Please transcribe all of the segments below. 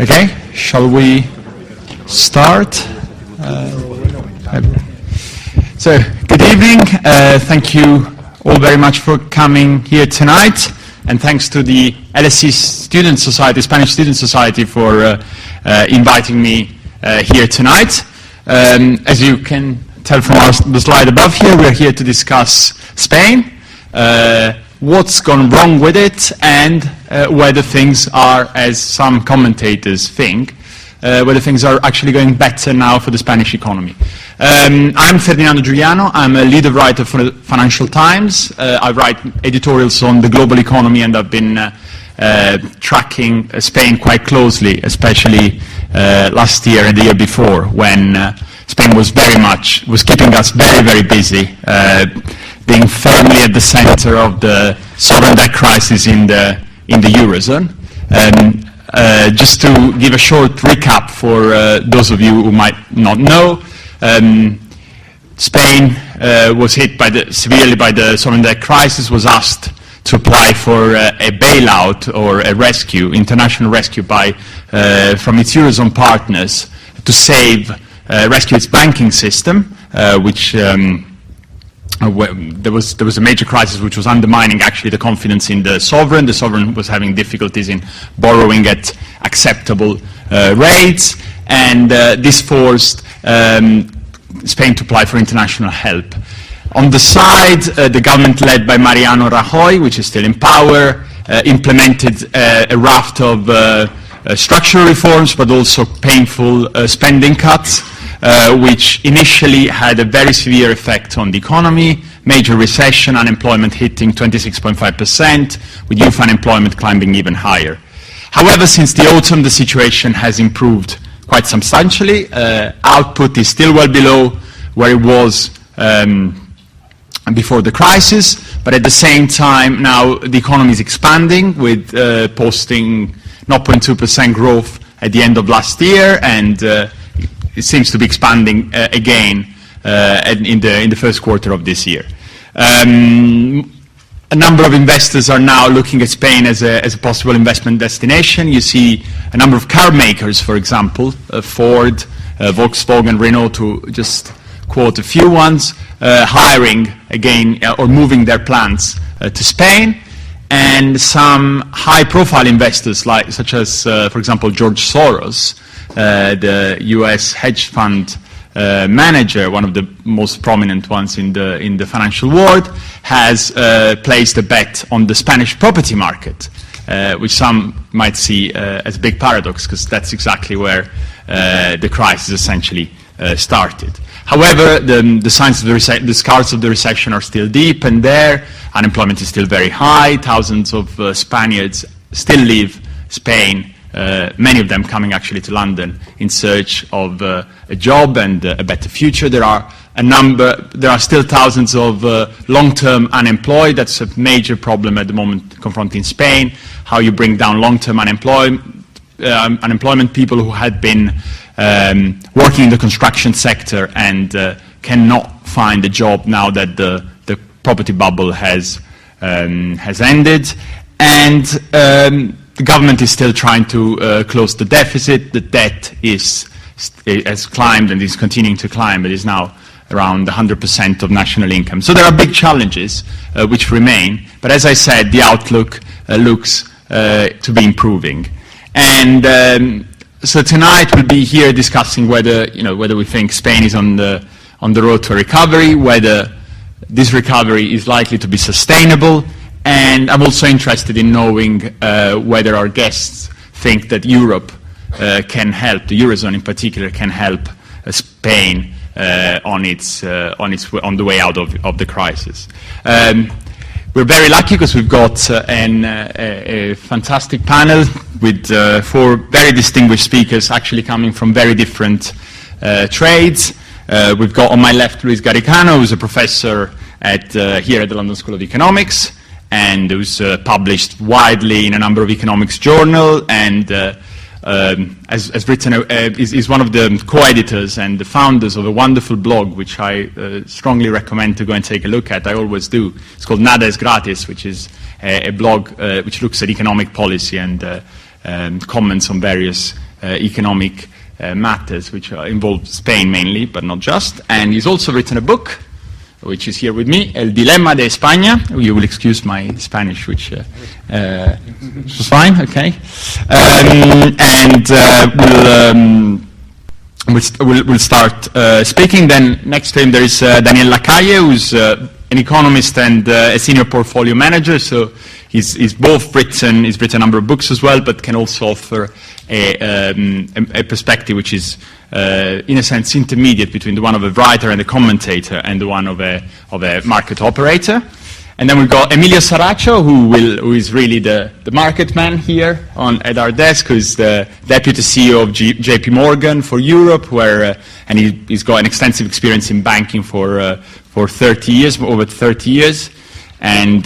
Okay, shall we start? So, good evening. Thank you all very much for coming here tonight, and thanks to the LSE Student Society, Spanish Student Society, for inviting me here tonight. As you can tell from the slide above here, we're here to discuss Spain, what's gone wrong with it, and whether things are, as some commentators think, whether things are actually going better now for the Spanish economy. I'm Ferdinando Giugliano. I'm a leader writer for the Financial Times. I write editorials on the global economy, and I've been tracking Spain quite closely, especially last year and the year before, when Spain was keeping us very, very busy, being firmly at the center of the sovereign debt crisis in the Eurozone. Just to give a short recap for those of you who might not know, Spain was hit severely by the sovereign debt crisis, was asked to apply for a bailout or a rescue, international rescue from its Eurozone partners to rescue its banking system, which there was a major crisis which was undermining actually the confidence in the sovereign. The sovereign was having difficulties in borrowing at acceptable rates, and this forced Spain to apply for international help. On the side, the government led by Mariano Rajoy, which is still in power, implemented a raft of structural reforms, but also painful spending cuts, which initially had a very severe effect on the economy, major recession, unemployment hitting 26.5%, with youth unemployment climbing even higher. However, since the autumn, the situation has improved quite substantially. Output is still well below where it was before the crisis, but at the same time now the economy is expanding, with posting 0.2% growth at the end of last year, and it seems to be expanding again in the first quarter of this year. A number of investors are now looking at Spain as a possible investment destination. You see a number of car makers, for example, Ford, Volkswagen, Renault, to just quote a few ones, hiring again or moving their plants to Spain. And some high-profile investors, such as, for example, George Soros, the U.S. hedge fund manager, one of the most prominent ones in the financial world, has placed a bet on the Spanish property market, which some might see as a big paradox, because that's exactly where the crisis essentially started. However, the signs of the scars of the recession are still deep and there. Unemployment is still very high. Thousands of Spaniards still leave Spain, many of them coming actually to London in search of a job and a better future. There are still thousands of long-term unemployed. That's a major problem at the moment confronting Spain. How you bring down long-term unemployment, people who had been working in the construction sector and cannot find a job now that the property bubble has ended, and the government is still trying to close the deficit. The debt has climbed and is continuing to climb. It is now around 100% of national income. So there are big challenges which remain, but as I said, the outlook looks to be improving. And so tonight we'll be here discussing whether we think Spain is on the road to recovery, whether this recovery is likely to be sustainable, and I'm also interested in knowing whether our guests think that Europe can help, the Eurozone in particular, can help Spain on the way out of the crisis. We're very lucky because we've got a fantastic panel with 4 very distinguished speakers, actually coming from very different trades. We've got on my left Luis Garicano, who's a professor here at the London School of Economics, and who's published widely in a number of economics journals, and has written, is one of the co-editors and the founders of a wonderful blog, which I strongly recommend to go and take a look at. I always do. It's called Nada es Gratis, which is a blog which looks at economic policy and comments on various economic matters, which involve Spain mainly, but not just. And he's also written a book, which is here with me, El Dilema de España. You will excuse my Spanish, which is fine, okay. We'll start speaking. Then next to him there is Daniel Lacalle, who's an economist and a senior portfolio manager. So he's both written, he's written a number of books as well, but can also offer a perspective which is, in a sense, intermediate between the one of a writer and a commentator and the one of a market operator. And then we've got Emilio Saracho, who is really the market man here at our desk, who's the deputy CEO of JP Morgan for Europe, and he's got an extensive experience in banking for 30 years, over 30 years, and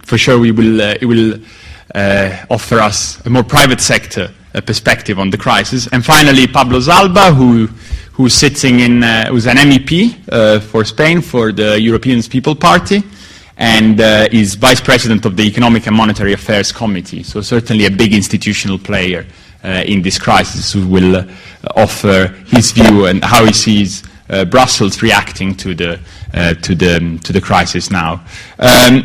for sure he will offer us a more private sector perspective on the crisis. And finally, Pablo Zalba, who's sitting who's an MEP for Spain for the European People's Party, and is Vice President of the Economic and Monetary Affairs Committee, so certainly a big institutional player in this crisis, who will offer his view and how he sees Brussels reacting to the crisis now.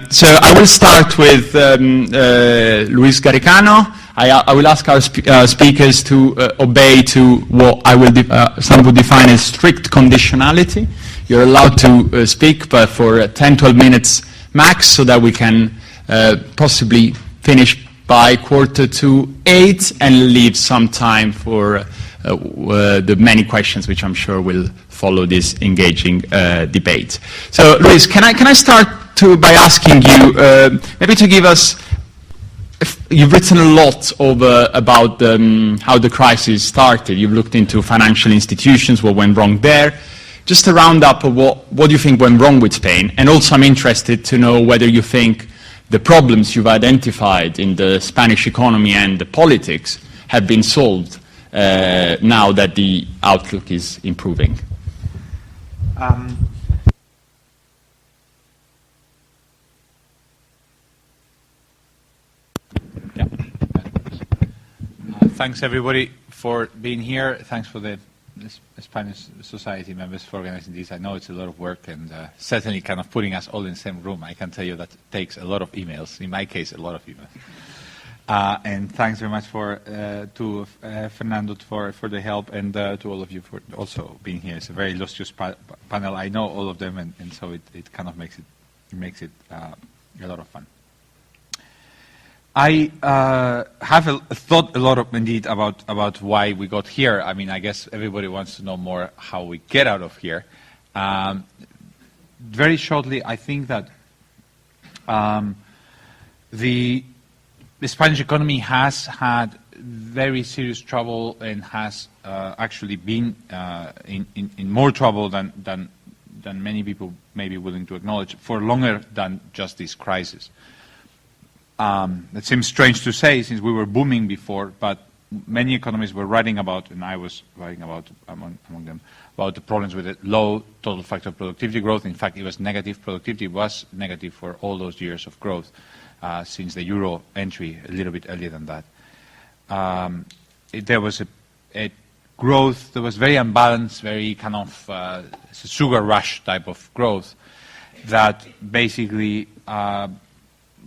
So I will start with Luis Garicano. I will ask our speakers to obey to what some would define as strict conditionality. You're allowed to speak, but for 10-12 minutes max, so that we can possibly finish by 7:45 and leave some time for the many questions which I'm sure will follow this engaging debate. So, Luis, can I start by asking you maybe to give us, you've written a lot about how the crisis started. You've looked into financial institutions, what went wrong there. Just a roundup of what do you think went wrong with Spain? And also I'm interested to know whether you think the problems you've identified in the Spanish economy and the politics have been solved now that the outlook is improving. Thanks everybody for being here. Thanks for the Spanish Society members for organizing this. I know it's a lot of work, and certainly kind of putting us all in the same room. I can tell you that takes a lot of emails. In my case, a lot of emails. And thanks very much to Fernando for the help, and to all of you for also being here. It's a very illustrious panel. I know all of them, and so it kind of makes it a lot of fun. I have thought a lot indeed about why we got here. I mean, I guess everybody wants to know more how we get out of here. Very shortly, I think that the Spanish economy has had very serious trouble and has actually been in more trouble than many people may be willing to acknowledge for longer than just this crisis. It seems strange to say, since we were booming before, but many economists were writing about, and I was writing about among them, about the problems with the low total factor productivity growth. In fact, it was negative. Productivity was negative for all those years of growth since the euro entry, a little bit earlier than that. There was a growth that was very unbalanced, very kind of sugar rush type of growth that basically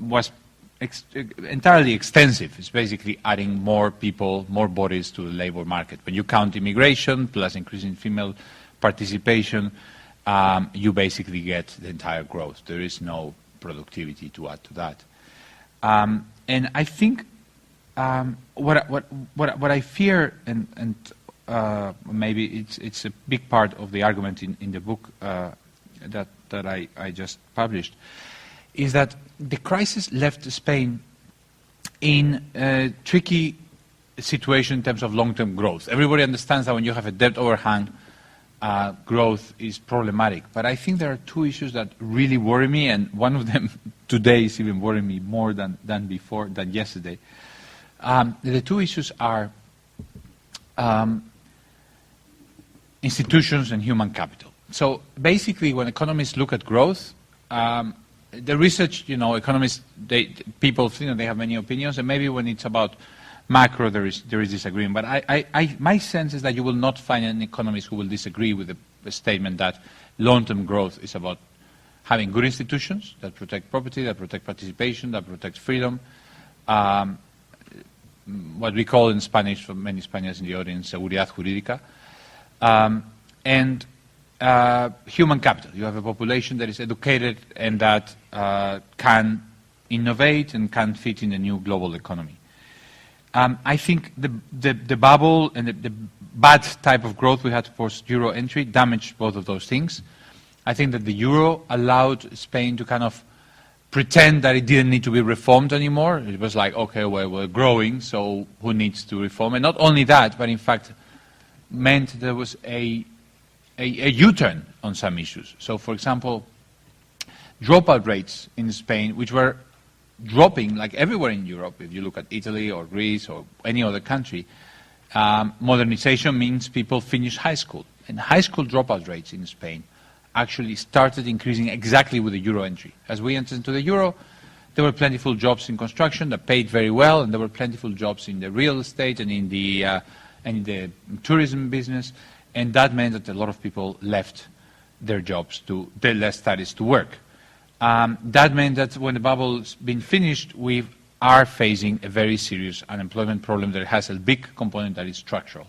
was entirely extensive. It's basically adding more people, more bodies to the labor market. When you count immigration plus increasing female participation, you basically get the entire growth. There is no productivity to add to that. And I think what I fear, and maybe it's a big part of the argument in the book that I just published, is that the crisis left Spain in a tricky situation in terms of long-term growth. Everybody understands that when you have a debt overhang, growth is problematic. But I think there are two issues that really worry me, and one of them today is even worrying me more than yesterday. The two issues are institutions and human capital. So basically, when economists look at growth, the research, economists, people think that they have many opinions, and maybe when it's about macro there is disagreement. But my sense is that you will not find an economist who will disagree with the statement that long-term growth is about having good institutions that protect property, that protect participation, that protect freedom, what we call in Spanish, for many Spaniards in the audience, seguridad jurídica, and human capital. You have a population that is educated and that can innovate and can fit in the new global economy. I think the bubble and the bad type of growth we had post-euro entry damaged both of those things. I think that the euro allowed Spain to kind of pretend that it didn't need to be reformed anymore. It was like, okay, well, we're growing, so who needs to reform? And not only that, but in fact meant there was a U-turn on some issues. So, for example, dropout rates in Spain, which were dropping like everywhere in Europe, if you look at Italy or Greece or any other country, modernization means people finish high school. And high school dropout rates in Spain actually started increasing exactly with the euro entry. As we entered into the euro, there were plentiful jobs in construction that paid very well, and there were plentiful jobs in the real estate and in the tourism business, and that meant that a lot of people left their jobs to their studies to work. That meant that when the bubble's been finished, we are facing a very serious unemployment problem that has a big component that is structural.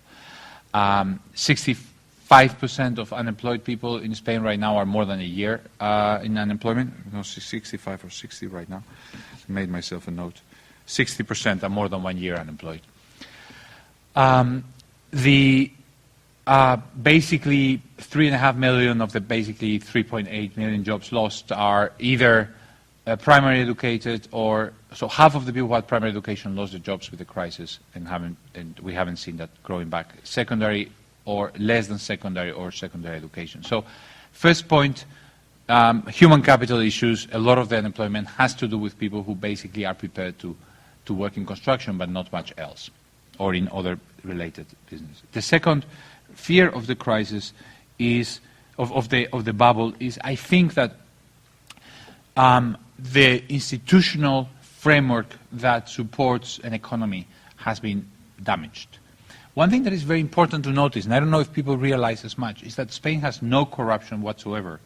65% of unemployed people in Spain right now are more than a year in unemployment. No, 65 or 60 right now. I made myself a note. 60% are more than 1 year unemployed. Basically 3.5 million of the basically 3.8 million jobs lost are either primary educated, or so half of the people who had primary education lost their jobs with the crisis, and we haven't seen that growing back. Secondary or less than secondary or secondary education. So first point, human capital issues. A lot of the unemployment has to do with people who basically are prepared to work in construction but not much else, or in other related business. The second fear of the crisis is, of the bubble, is I think that the institutional framework that supports an economy has been damaged. One thing that is very important to notice, and I don't know if people realize as much, is that Spain has no corruption whatsoever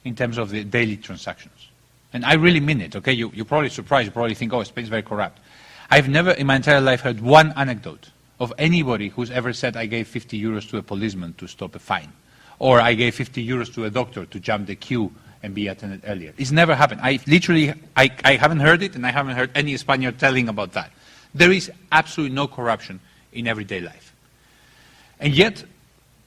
in terms of the daily transactions. And I really mean it, okay? You're probably surprised, you probably think, oh, Spain's very corrupt. I've never in my entire life heard one anecdote of anybody who's ever said, I gave 50 euros to a policeman to stop a fine, or I gave 50 euros to a doctor to jump the queue and be attended earlier. It's never happened. I haven't heard it, and I haven't heard any Spaniard telling about that. There is absolutely no corruption in everyday life. And yet,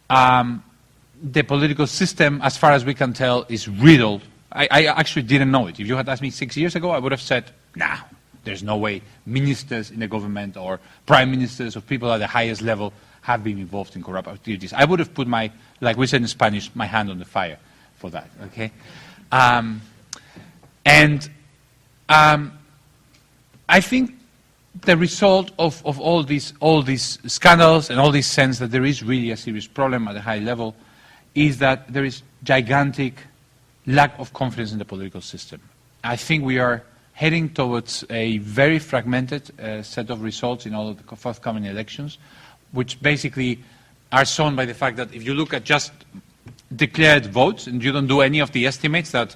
the political system, as far as we can tell, is riddled. I actually didn't know it. If you had asked me 6 years ago, I would have said, nah, there's no way ministers in the government or prime ministers or people at the highest level have been involved in corrupt activities. I would have put my, like we said in Spanish, my hand on the fire for that, okay? I think the result of all these scandals and all this sense that there is really a serious problem at a high level is that there is gigantic lack of confidence in the political system. I think we are heading towards a very fragmented set of results in all of the forthcoming elections, which basically are shown by the fact that if you look at just declared votes and you don't do any of the estimates that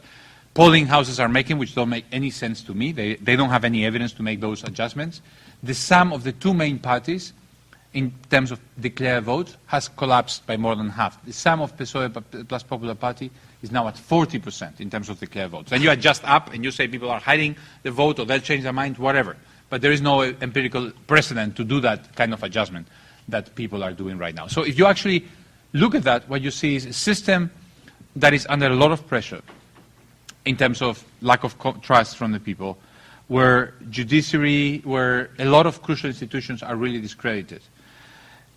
polling houses are making, which don't make any sense to me, they don't have any evidence to make those adjustments, the sum of the two main parties in terms of declared votes has collapsed by more than half. The sum of PSOE plus Popular Party is now at 40% in terms of declared votes. And you adjust up and you say people are hiding the vote or they'll change their mind, whatever. But there is no empirical precedent to do that kind of adjustment that people are doing right now. So if you actually look at that, what you see is a system that is under a lot of pressure in terms of lack of trust from the people, where judiciary, where a lot of crucial institutions are really discredited.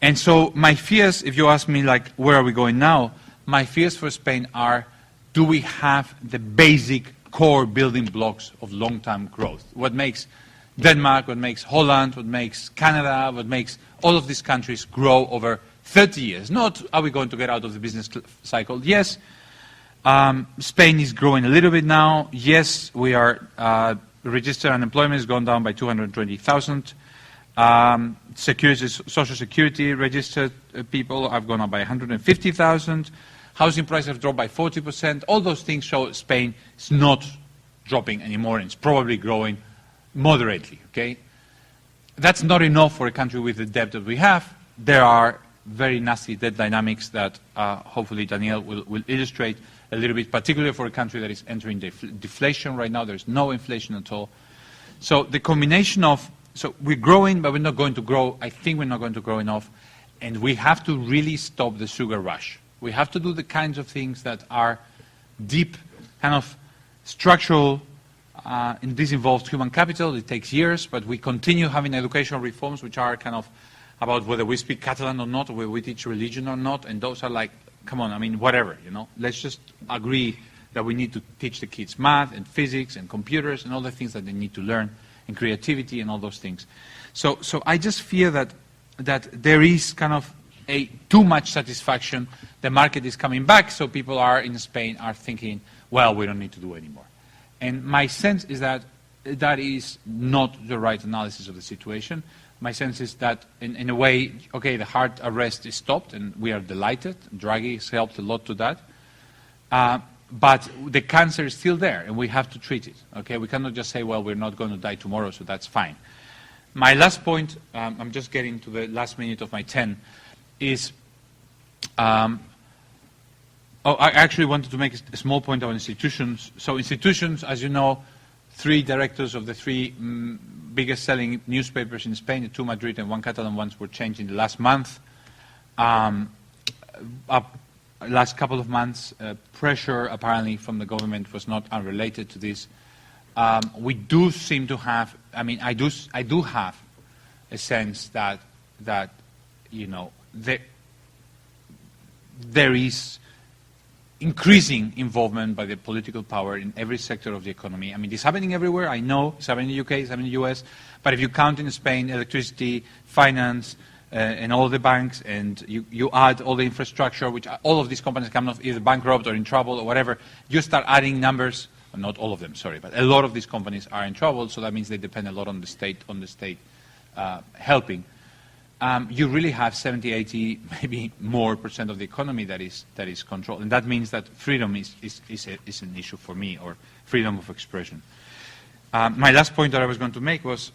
And so my fears, if you ask me, like, where are we going now, my fears for Spain are, do we have the basic core building blocks of long-term growth? What makes Denmark, what makes Holland, what makes Canada, what makes all of these countries grow over 30 years? Not, are we going to get out of the business cycle? Yes. Spain is growing a little bit now. Yes, we are, registered unemployment has gone down by 220,000. Social Security registered people have gone up by 150,000. Housing prices have dropped by 40%. All those things show Spain is not dropping anymore, and it's probably growing moderately, okay? That's not enough for a country with the debt that we have. There are very nasty debt dynamics that hopefully Daniel will illustrate a little bit, particularly for a country that is entering deflation right now. There's no inflation at all. So the combination of, so we're growing, but we're not going to grow. I think we're not going to grow enough. And we have to really stop the sugar rush. We have to do the kinds of things that are deep, kind of structural, and this involves human capital. It takes years, but we continue having educational reforms which are kind of about whether we speak Catalan or not, or whether we teach religion or not, and those are like, come on, I mean, whatever, you know. Let's just agree that we need to teach the kids math and physics and computers and all the things that they need to learn, and creativity and all those things. So I just fear that there is kind of too much satisfaction. The market is coming back, so people in Spain are thinking, well, we don't need to do anymore. And my sense is that that is not the right analysis of the situation. My sense is that, in a way, okay, the hard arrest is stopped, and we are delighted. Draghi has helped a lot to that. But the cancer is still there, and we have to treat it. Okay, we cannot just say, well, we're not going to die tomorrow, so that's fine. My last point, I'm just getting to the last minute of my 10, is, I actually wanted to make a small point on institutions. So institutions, as you know, 3 directors of the 3 biggest selling newspapers in Spain, the 2 Madrid and 1 Catalan ones, were changed in the last month. Last couple of months, pressure apparently from the government was not unrelated to this. We do seem to have, I mean, I do have a sense that you know, there is increasing involvement by the political power in every sector of the economy. I mean, it's happening everywhere. I know it's happening in the UK, it's happening in the US. But if you count in Spain, electricity, finance, and all the banks, and you add all the infrastructure, which all of these companies come off either bankrupt or in trouble or whatever, you start adding numbers. Well, not all of them, sorry, but a lot of these companies are in trouble, so that means they depend a lot on the state helping. You really have 70, 80, maybe more % of the economy that is controlled, and that means that freedom is an issue for me, or freedom of expression. My last point that I was going to make was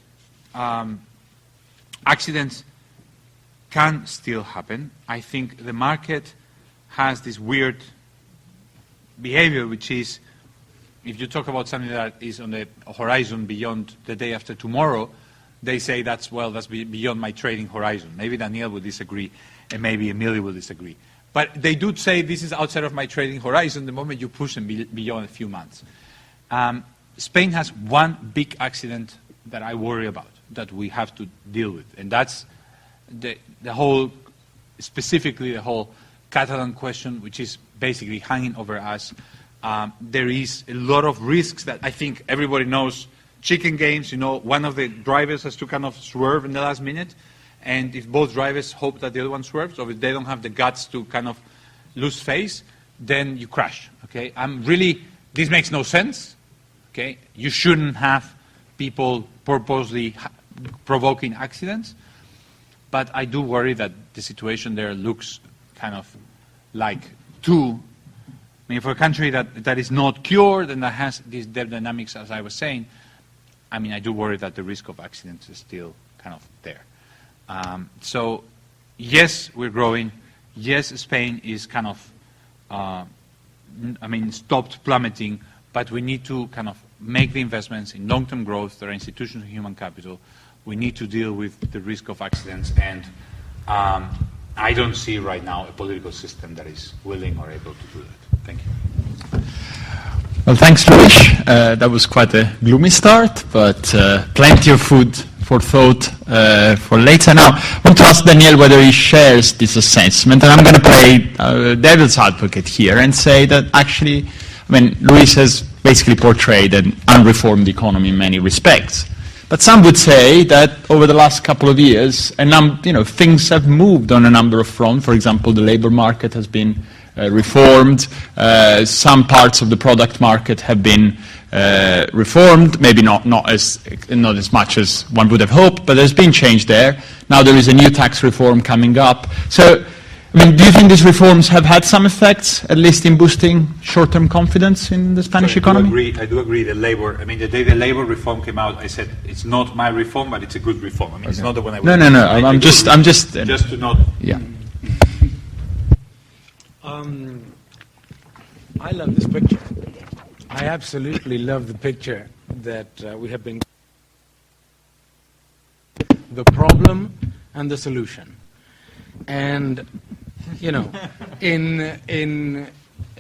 accidents can still happen. I think the market has this weird behavior, which is, if you talk about something that is on the horizon beyond the day after tomorrow, they say that's beyond my trading horizon. Maybe Daniel will disagree, and maybe Emilio will disagree. But they do say this is outside of my trading horizon the moment you push them beyond a few months. Spain has one big accident that I worry about, that we have to deal with, and that's the whole, specifically the whole Catalan question, which is basically hanging over us. There is a lot of risks that I think everybody knows. Chicken games, you know, one of the drivers has to kind of swerve in the last minute, and if both drivers hope that the other one swerves, or if they don't have the guts to kind of lose face, then you crash, okay? This makes no sense, okay? You shouldn't have people purposely provoking accidents, but I do worry that the situation there looks kind of like I mean, for a country that is not cured and that has these debt dynamics, as I was saying, I mean, I do worry that the risk of accidents is still kind of there. So, yes, we're growing. Yes, Spain is kind of, stopped plummeting, but we need to kind of make the investments in long-term growth. There are institutions and human capital. We need to deal with the risk of accidents, and I don't see right now a political system that is willing or able to do that. Thank you. Well, thanks, Luis. That was quite a gloomy start, but plenty of food for thought for later. Now, I want to ask Daniel whether he shares this assessment, and I'm going to play devil's advocate here and say that actually, I mean, Luis has basically portrayed an unreformed economy in many respects. But some would say that over the last couple of years, things have moved on a number of fronts. For example, the labor market has been reformed. Some parts of the product market have been reformed, maybe not as much as one would have hoped, but there's been change there. Now there is a new tax reform coming up. So, I mean, do you think these reforms have had some effects, at least in boosting short-term confidence in the Spanish economy? I do agree that labor, I mean, the day the labor reform came out, I said, it's not my reform, but it's a good reform. I mean, it's not the one I would... No, I'm just... Just to not... Yeah. I love this picture. I absolutely love the picture that we have been... The problem and the solution. And, you know,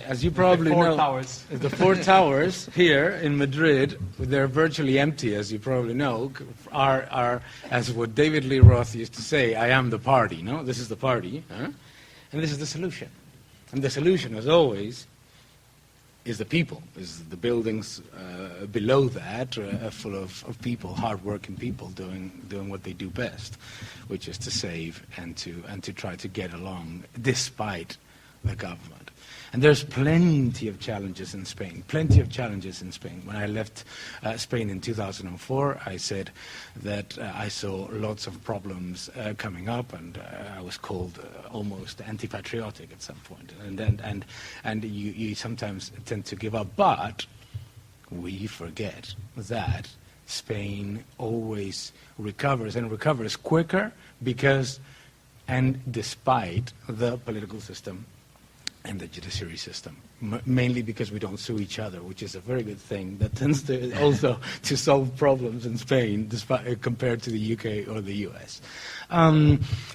as you probably know, the four towers here in Madrid, they're virtually empty, as you probably know, are as what David Lee Roth used to say, I am the party, no? This is the party, and this is the solution. And the solution, as always, is the people, is the buildings below that full of people, hard-working people doing what they do best, which is to save and to try to get along despite the government. And there's plenty of challenges in Spain, plenty of challenges in Spain. When I left Spain in 2004, I said that I saw lots of problems coming up, and I was called almost anti-patriotic at some point. And you sometimes tend to give up, but we forget that Spain always recovers, and recovers quicker because, and despite the political system and the judiciary system, mainly because we don't sue each other, which is a very good thing that tends to also to solve problems in Spain despite, compared to the UK or the US.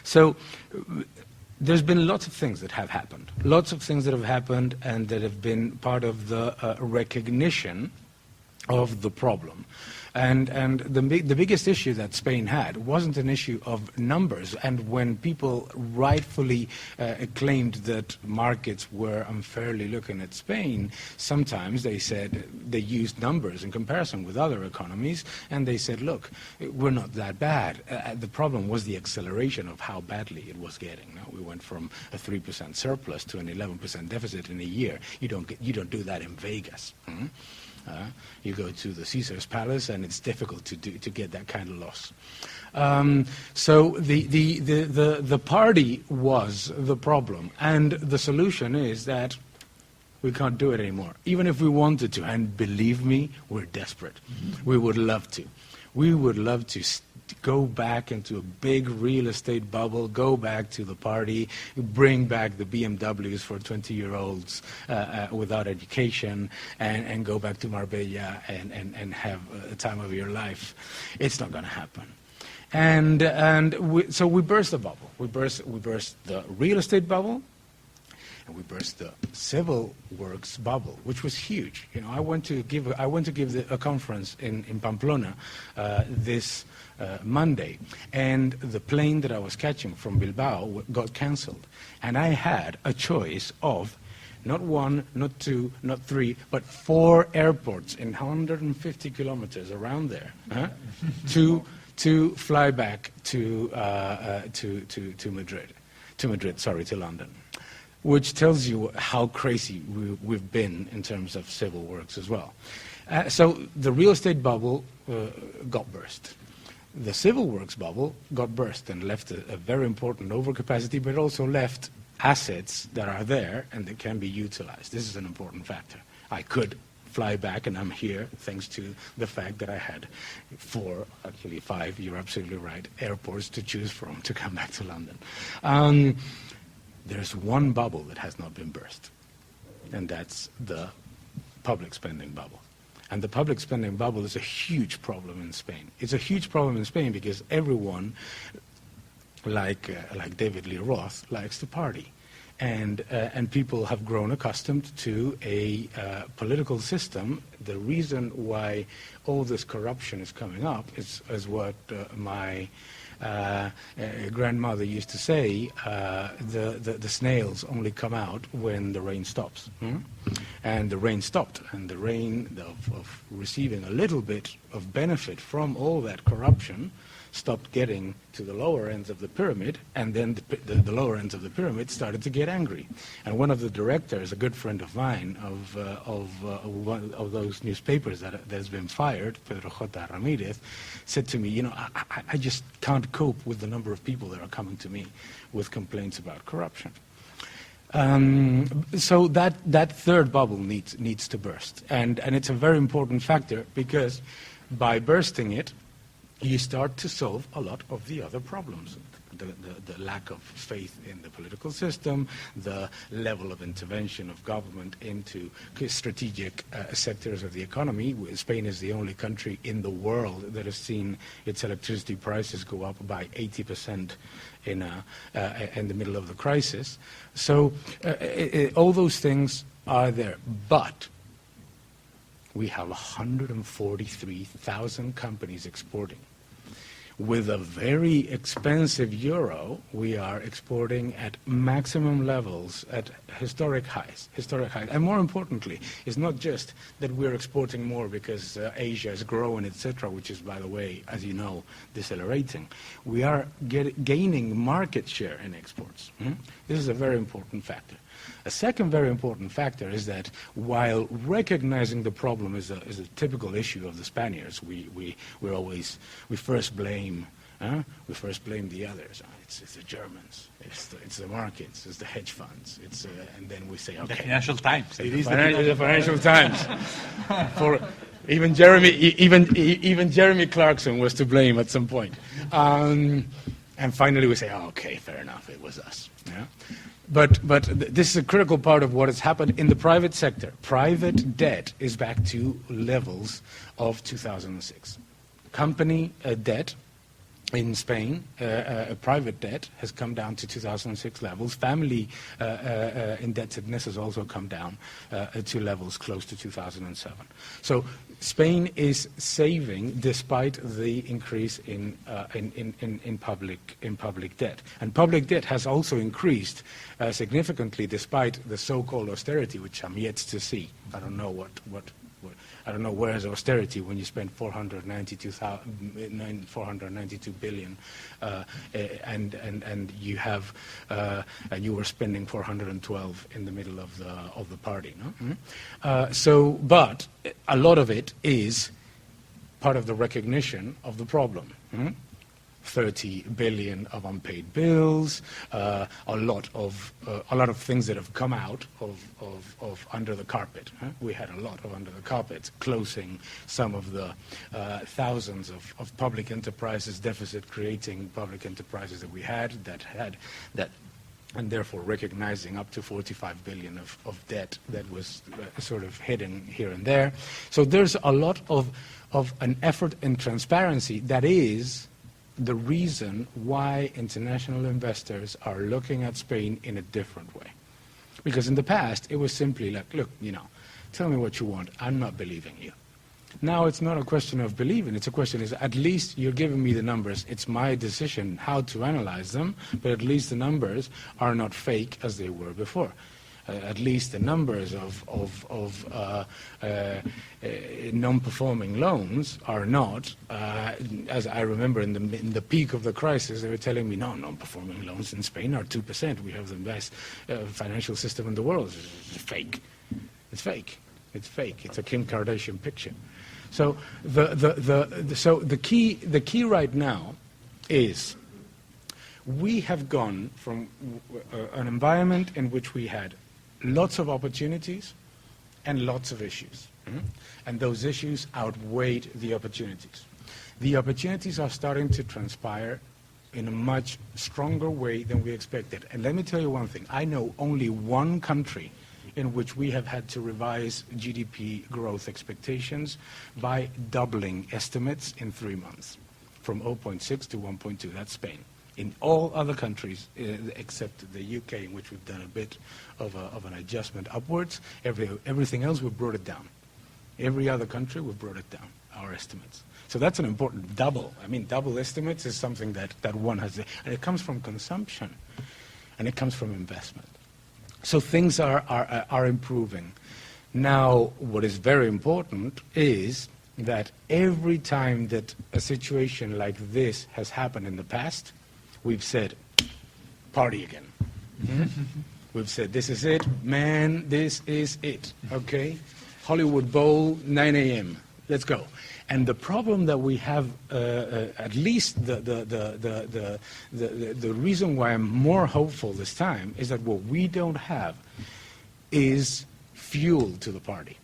So there's been lots of things that have happened, and that have been part of the recognition of the problem. And the biggest issue that Spain had wasn't an issue of numbers. And when people rightfully claimed that markets were unfairly looking at Spain, sometimes they said they used numbers in comparison with other economies, and they said, look, we're not that bad. The problem was the acceleration of how badly it was getting. No? We went from a 3% surplus to an 11% deficit in a year. You don't do that in Vegas. You go to the Caesar's Palace, and it's difficult to get that kind of loss. So the party was the problem, and the solution is that we can't do it anymore, even if we wanted to. And believe me, we're desperate. We would love to. We would love to go back into a big real estate bubble, go back to the party, bring back the BMWs for 20-year-olds without education, and go back to Marbella and have a time of your life. It's not going to happen. So we burst the bubble. We burst the real estate bubble, and we burst the civil works bubble, which was huge. You know, I went to give a conference in Pamplona this Monday, and the plane that I was catching from Bilbao got cancelled, and I had a choice of not one, not two, not three, but 4 airports in 150 kilometers around there to fly back to London. Which tells you how crazy we've been in terms of civil works as well. So the real estate bubble got burst. The civil works bubble got burst and left a very important overcapacity, but also left assets that are there and that can be utilized. This is an important factor. I could fly back, and I'm here thanks to the fact that I had 4, actually 5, you're absolutely right, airports to choose from to come back to London. There's one bubble that has not been burst, and that's the public spending bubble. And the public spending bubble is a huge problem in Spain. It's a huge problem in Spain because everyone, like David Lee Roth, likes to party. And people have grown accustomed to a political system. The reason why all this corruption is coming up is what my grandmother used to say, the snails only come out when the rain stops. And the rain stopped, and the rain of receiving a little bit of benefit from all that corruption stopped getting to the lower ends of the pyramid, and then the lower ends of the pyramid started to get angry. And one of the directors, a good friend of mine, one of those newspapers that has been fired, Pedro J. Ramirez, said to me, you know, I just can't cope with the number of people that are coming to me with complaints about corruption. So that third bubble needs to burst, and it's a very important factor, because by bursting it, you start to solve a lot of the other problems. The lack of faith in the political system, the level of intervention of government into strategic sectors of the economy. Spain is the only country in the world that has seen its electricity prices go up by 80% in the middle of the crisis. So all those things are there. But we have 143,000 companies exporting. With a very expensive euro, we are exporting at maximum levels, at historic highs. And more importantly, it's not just that we're exporting more because Asia is growing, etc., which is, by the way, as you know, decelerating. We are gaining market share in exports. This is a very important factor. A second very important factor is that while recognizing the problem is a typical issue of the Spaniards, we first blame the others. It's the Germans, it's the markets, it's the hedge funds, and then we say, okay, the Financial Times. It is the Financial Times. For even Jeremy Clarkson was to blame at some point, and finally we say, oh, okay, fair enough, it was us. Yeah? But this is a critical part of what has happened in the private sector. Private debt is back to levels of 2006. Company debt in Spain, private debt has come down to 2006 levels. Family indebtedness has also come down to levels close to 2007. So Spain is saving despite the increase in public debt, and public debt has also increased significantly despite the so-called austerity, which I'm yet to see. I don't know I don't know where is austerity when you spend 492 billion, and you have and you were spending 412 in the middle of the party. No? But a lot of it is part of the recognition of the problem. 30 billion of unpaid bills, a lot of things that have come out of under the carpet. We had a lot of under the carpet, closing some of the thousands of public enterprises, deficit-creating public enterprises that we had, and therefore recognizing up to 45 billion of debt that was sort of hidden here and there. So there's a lot of an effort in transparency that is the reason why international investors are looking at Spain in a different way. Because in the past, it was simply like, look, tell me what you want, I'm not believing you. Now it's not a question of believing, it's a question is at least you're giving me the numbers, it's my decision how to analyze them, but at least the numbers are not fake as they were before. At least the numbers of non-performing loans are not, as I remember in the peak of the crisis, they were telling me, no, non-performing loans in Spain are 2%. We have the best financial system in the world. It's fake. It's fake. It's fake. It's a Kim Kardashian picture. So the key right now is we have gone from an environment in which we had lots of opportunities and lots of issues. And those issues outweighed the opportunities. The opportunities are starting to transpire in a much stronger way than we expected. And let me tell you one thing. I know only one country in which we have had to revise GDP growth expectations by doubling estimates in 3 months, from 0.6 to 1.2. That's Spain. In all other countries, except the UK, in which we've done a bit of an adjustment upwards, everything else we've brought it down. Every other country we've brought it down, our estimates. So that's an important double. I mean, double estimates is something that one has, and it comes from consumption, and it comes from investment. So things are improving. Now, what is very important is that every time that a situation like this has happened in the past, we've said, party again. We've said, this is it, man, this is it, okay? Hollywood Bowl, 9 a.m., let's go. And the problem that we have, at least the reason why I'm more hopeful this time is that what we don't have is fuel to the party.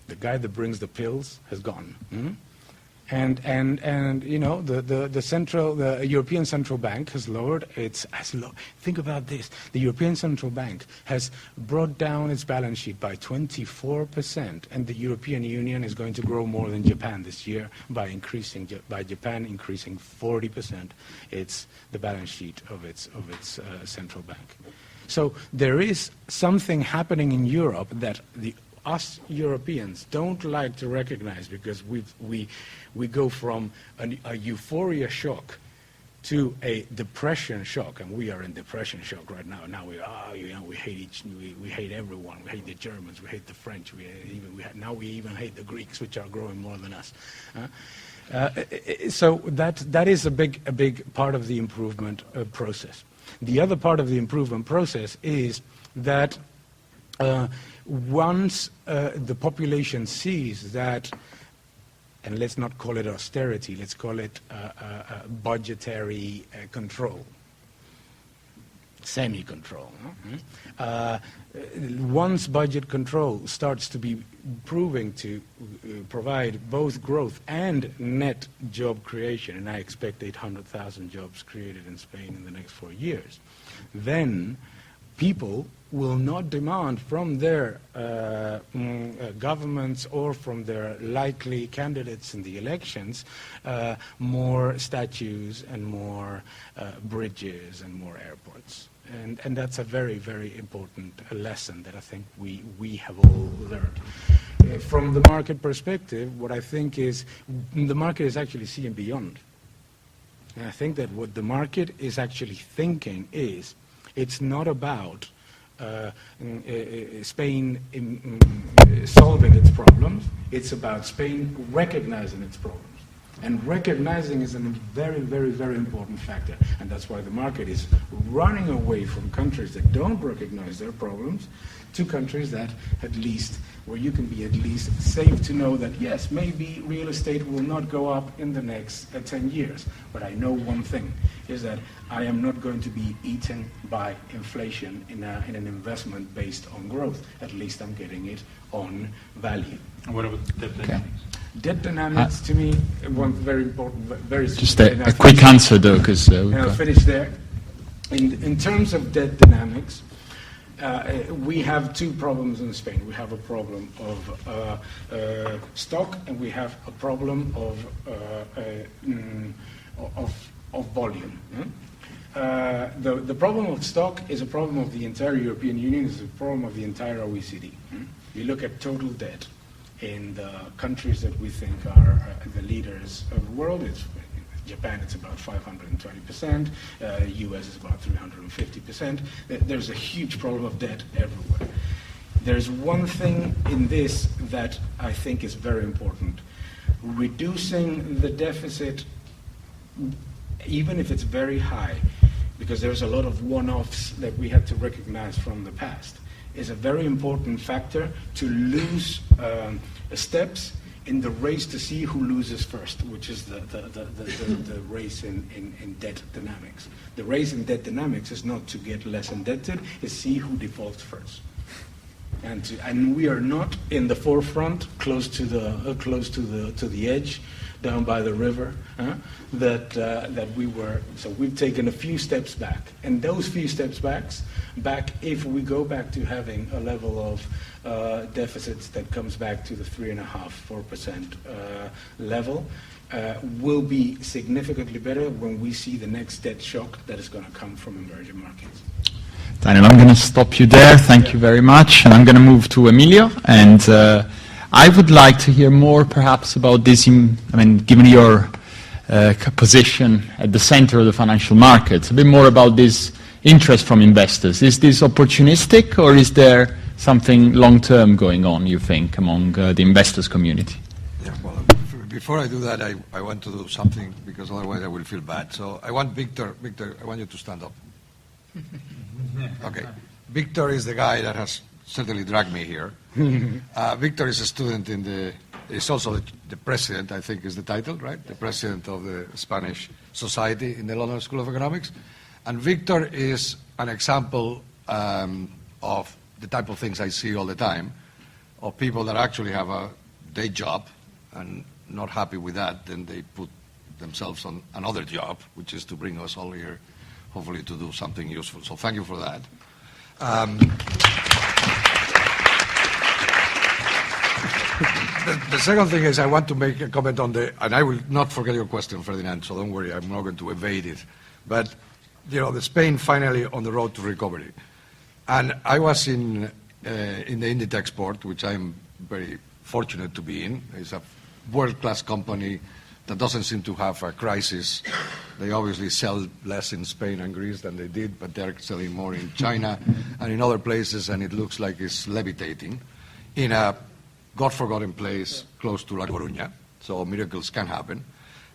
The guy that brings the pills has gone. And you know, the European Central Bank has lowered its, think about this, the European Central Bank has brought down its balance sheet by 24%, and the European Union is going to grow more than Japan this year by Japan increasing 40% the balance sheet of its central bank. So there is something happening in Europe that us Europeans don't like to recognize, because we go from a euphoria shock to a depression shock, and we are in depression shock right now. Now we hate everyone. We hate the Germans. We hate the French. Now we even hate the Greeks, which are growing more than us. So that is a big part of the improvement process. The other part of the improvement process is that once the population sees that, and let's not call it austerity, let's call it budgetary control, semi-control. Once budget control starts to be proving to provide both growth and net job creation, and I expect 800,000 jobs created in Spain in the next 4 years, then people will not demand from their governments or from their likely candidates in the elections more statues and more bridges and more airports. And that's a very, very important lesson that I think we have all learned. From the market perspective, what I think is the market is actually seeing beyond. And I think that what the market is actually thinking is, it's not about Spain solving its problems, it's about Spain recognizing its problems. And recognizing is a very, very, very important factor. And that's why the market is running away from countries that don't recognize their problems to countries that where you can be at least safe to know that, yes, maybe real estate will not go up in the next 10 years. But I know one thing, is that I am not going to be eaten by inflation in an investment based on growth. At least I'm getting it on value. And what about debt dynamics? Debt dynamics, to me, one very important, very just a quick answer, though, because I'll finish there. In terms of debt dynamics, we have two problems in Spain. We have a problem of stock, and we have a problem of volume. The problem of stock is a problem of the entire European Union, is a problem of the entire OECD. You look at total debt in the countries that we think are the leaders of the world. Japan, it's about 520%. US is about 350%. There's a huge problem of debt everywhere. There's one thing in this that I think is very important. Reducing the deficit, even if it's very high, because there's a lot of one-offs that we had to recognize from the past, is a very important factor to lose steps in the race to see who loses first, which is the race in debt dynamics. The race in debt dynamics is not to get less indebted, it's see who defaults first. And we are not in the forefront, close to the edge, down by the river, that we were. So we've taken a few steps back, and those few steps back, if we go back to having a level of deficits that comes back to the 3.5–4% level, will be significantly better when we see the next debt shock that is going to come from emerging markets. Daniel, I'm going to stop you there. Thank you very much. And I'm going to move to Emilio. And I would like to hear more perhaps about this, given your position at the center of the financial markets, a bit more about this interest from investors. Is this opportunistic, or is there something long-term going on, you think, among the investors community? Yeah, well, before I do that, I want to do something, because otherwise I will feel bad. So I want Victor, I want you to stand up. Okay. Victor is the guy that has certainly dragged me here. Victor is a student is also the president, I think is the title, right? The president of the Spanish Society in the London School of Economics. And Victor is an example of the type of things I see all the time, of people that actually have a day job and not happy with that, then they put themselves on another job, which is to bring us all here, hopefully to do something useful. So thank you for that. The second thing is I want to make a comment on and I will not forget your question, Ferdinand, so don't worry, I'm not going to evade it. But, the Spain finally on the road to recovery. And I was in the Inditex port, which I'm very fortunate to be in. It's a world-class company that doesn't seem to have a crisis. They obviously sell less in Spain and Greece than they did, but they're selling more in China and in other places, and it looks like it's levitating in a God-forgotten place close to La Coruña. So miracles can happen.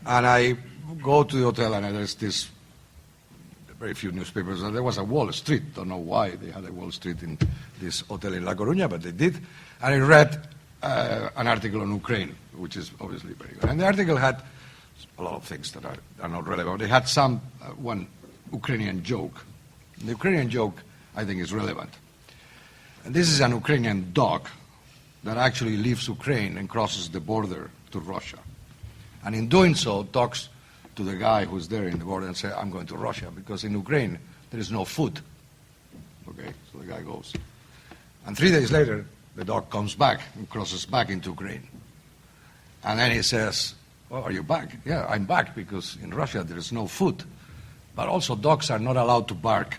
And I go to the hotel, and there's this very few newspapers. And there was a Wall Street. Don't know why they had a Wall Street in this hotel in La Coruña, but they did. And I read an article on Ukraine, which is obviously very good. And the article had a lot of things that are not relevant. They had one Ukrainian joke. The Ukrainian joke, I think, is relevant. And this is an Ukrainian dog that actually leaves Ukraine and crosses the border to Russia. And in doing so, talks to the guy who's there in the border and says, I'm going to Russia, because in Ukraine, there is no food. Okay, so the guy goes. And 3 days later, the dog comes back and crosses back into Ukraine. And then he says, well, are you back? Yeah, I'm back, because in Russia, there is no food. But also, dogs are not allowed to bark.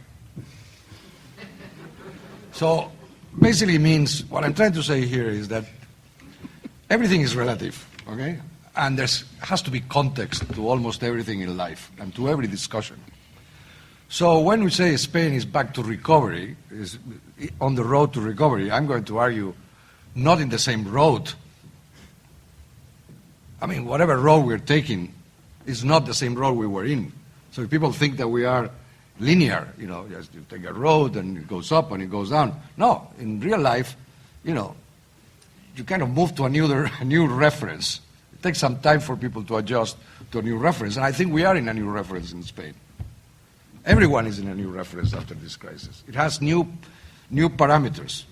So, basically means, what I'm trying to say here is that everything is relative, okay? And there has to be context to almost everything in life and to every discussion. So when we say Spain is back to recovery, is on the road to recovery, I'm going to argue not in the same road. I mean, whatever road we're taking is not the same road we were in. So if people think that we are linear, just you take a road and it goes up and it goes down. No, in real life, you kind of move to a new reference. It takes some time for people to adjust to a new reference, and I think we are in a new reference in Spain. Everyone is in a new reference after this crisis. It has new parameters.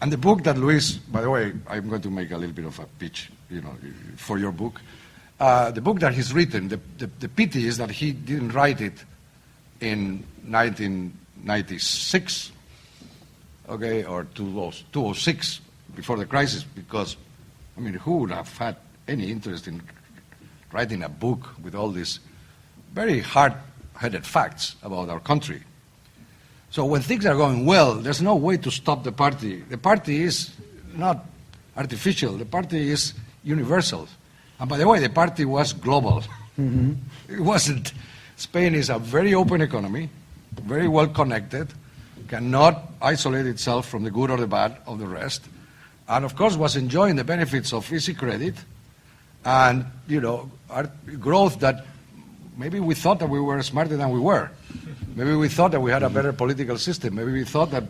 And the book that Luis, by the way, I'm going to make a little bit of a pitch, for your book. The book that he's written, the pity is that he didn't write it in 1996, okay, or 2006, before the crisis, because, who would have had any interest in writing a book with all these very hard-headed facts about our country? So when things are going well, there's no way to stop the party. The party is not artificial. The party is universal. And by the way, the party was global. Mm-hmm. It wasn't. Spain is a very open economy, very well connected, cannot isolate itself from the good or the bad of the rest, and of course was enjoying the benefits of easy credit and, our growth that maybe we thought that we were smarter than we were. Maybe we thought that we had a better political system. Maybe we thought that,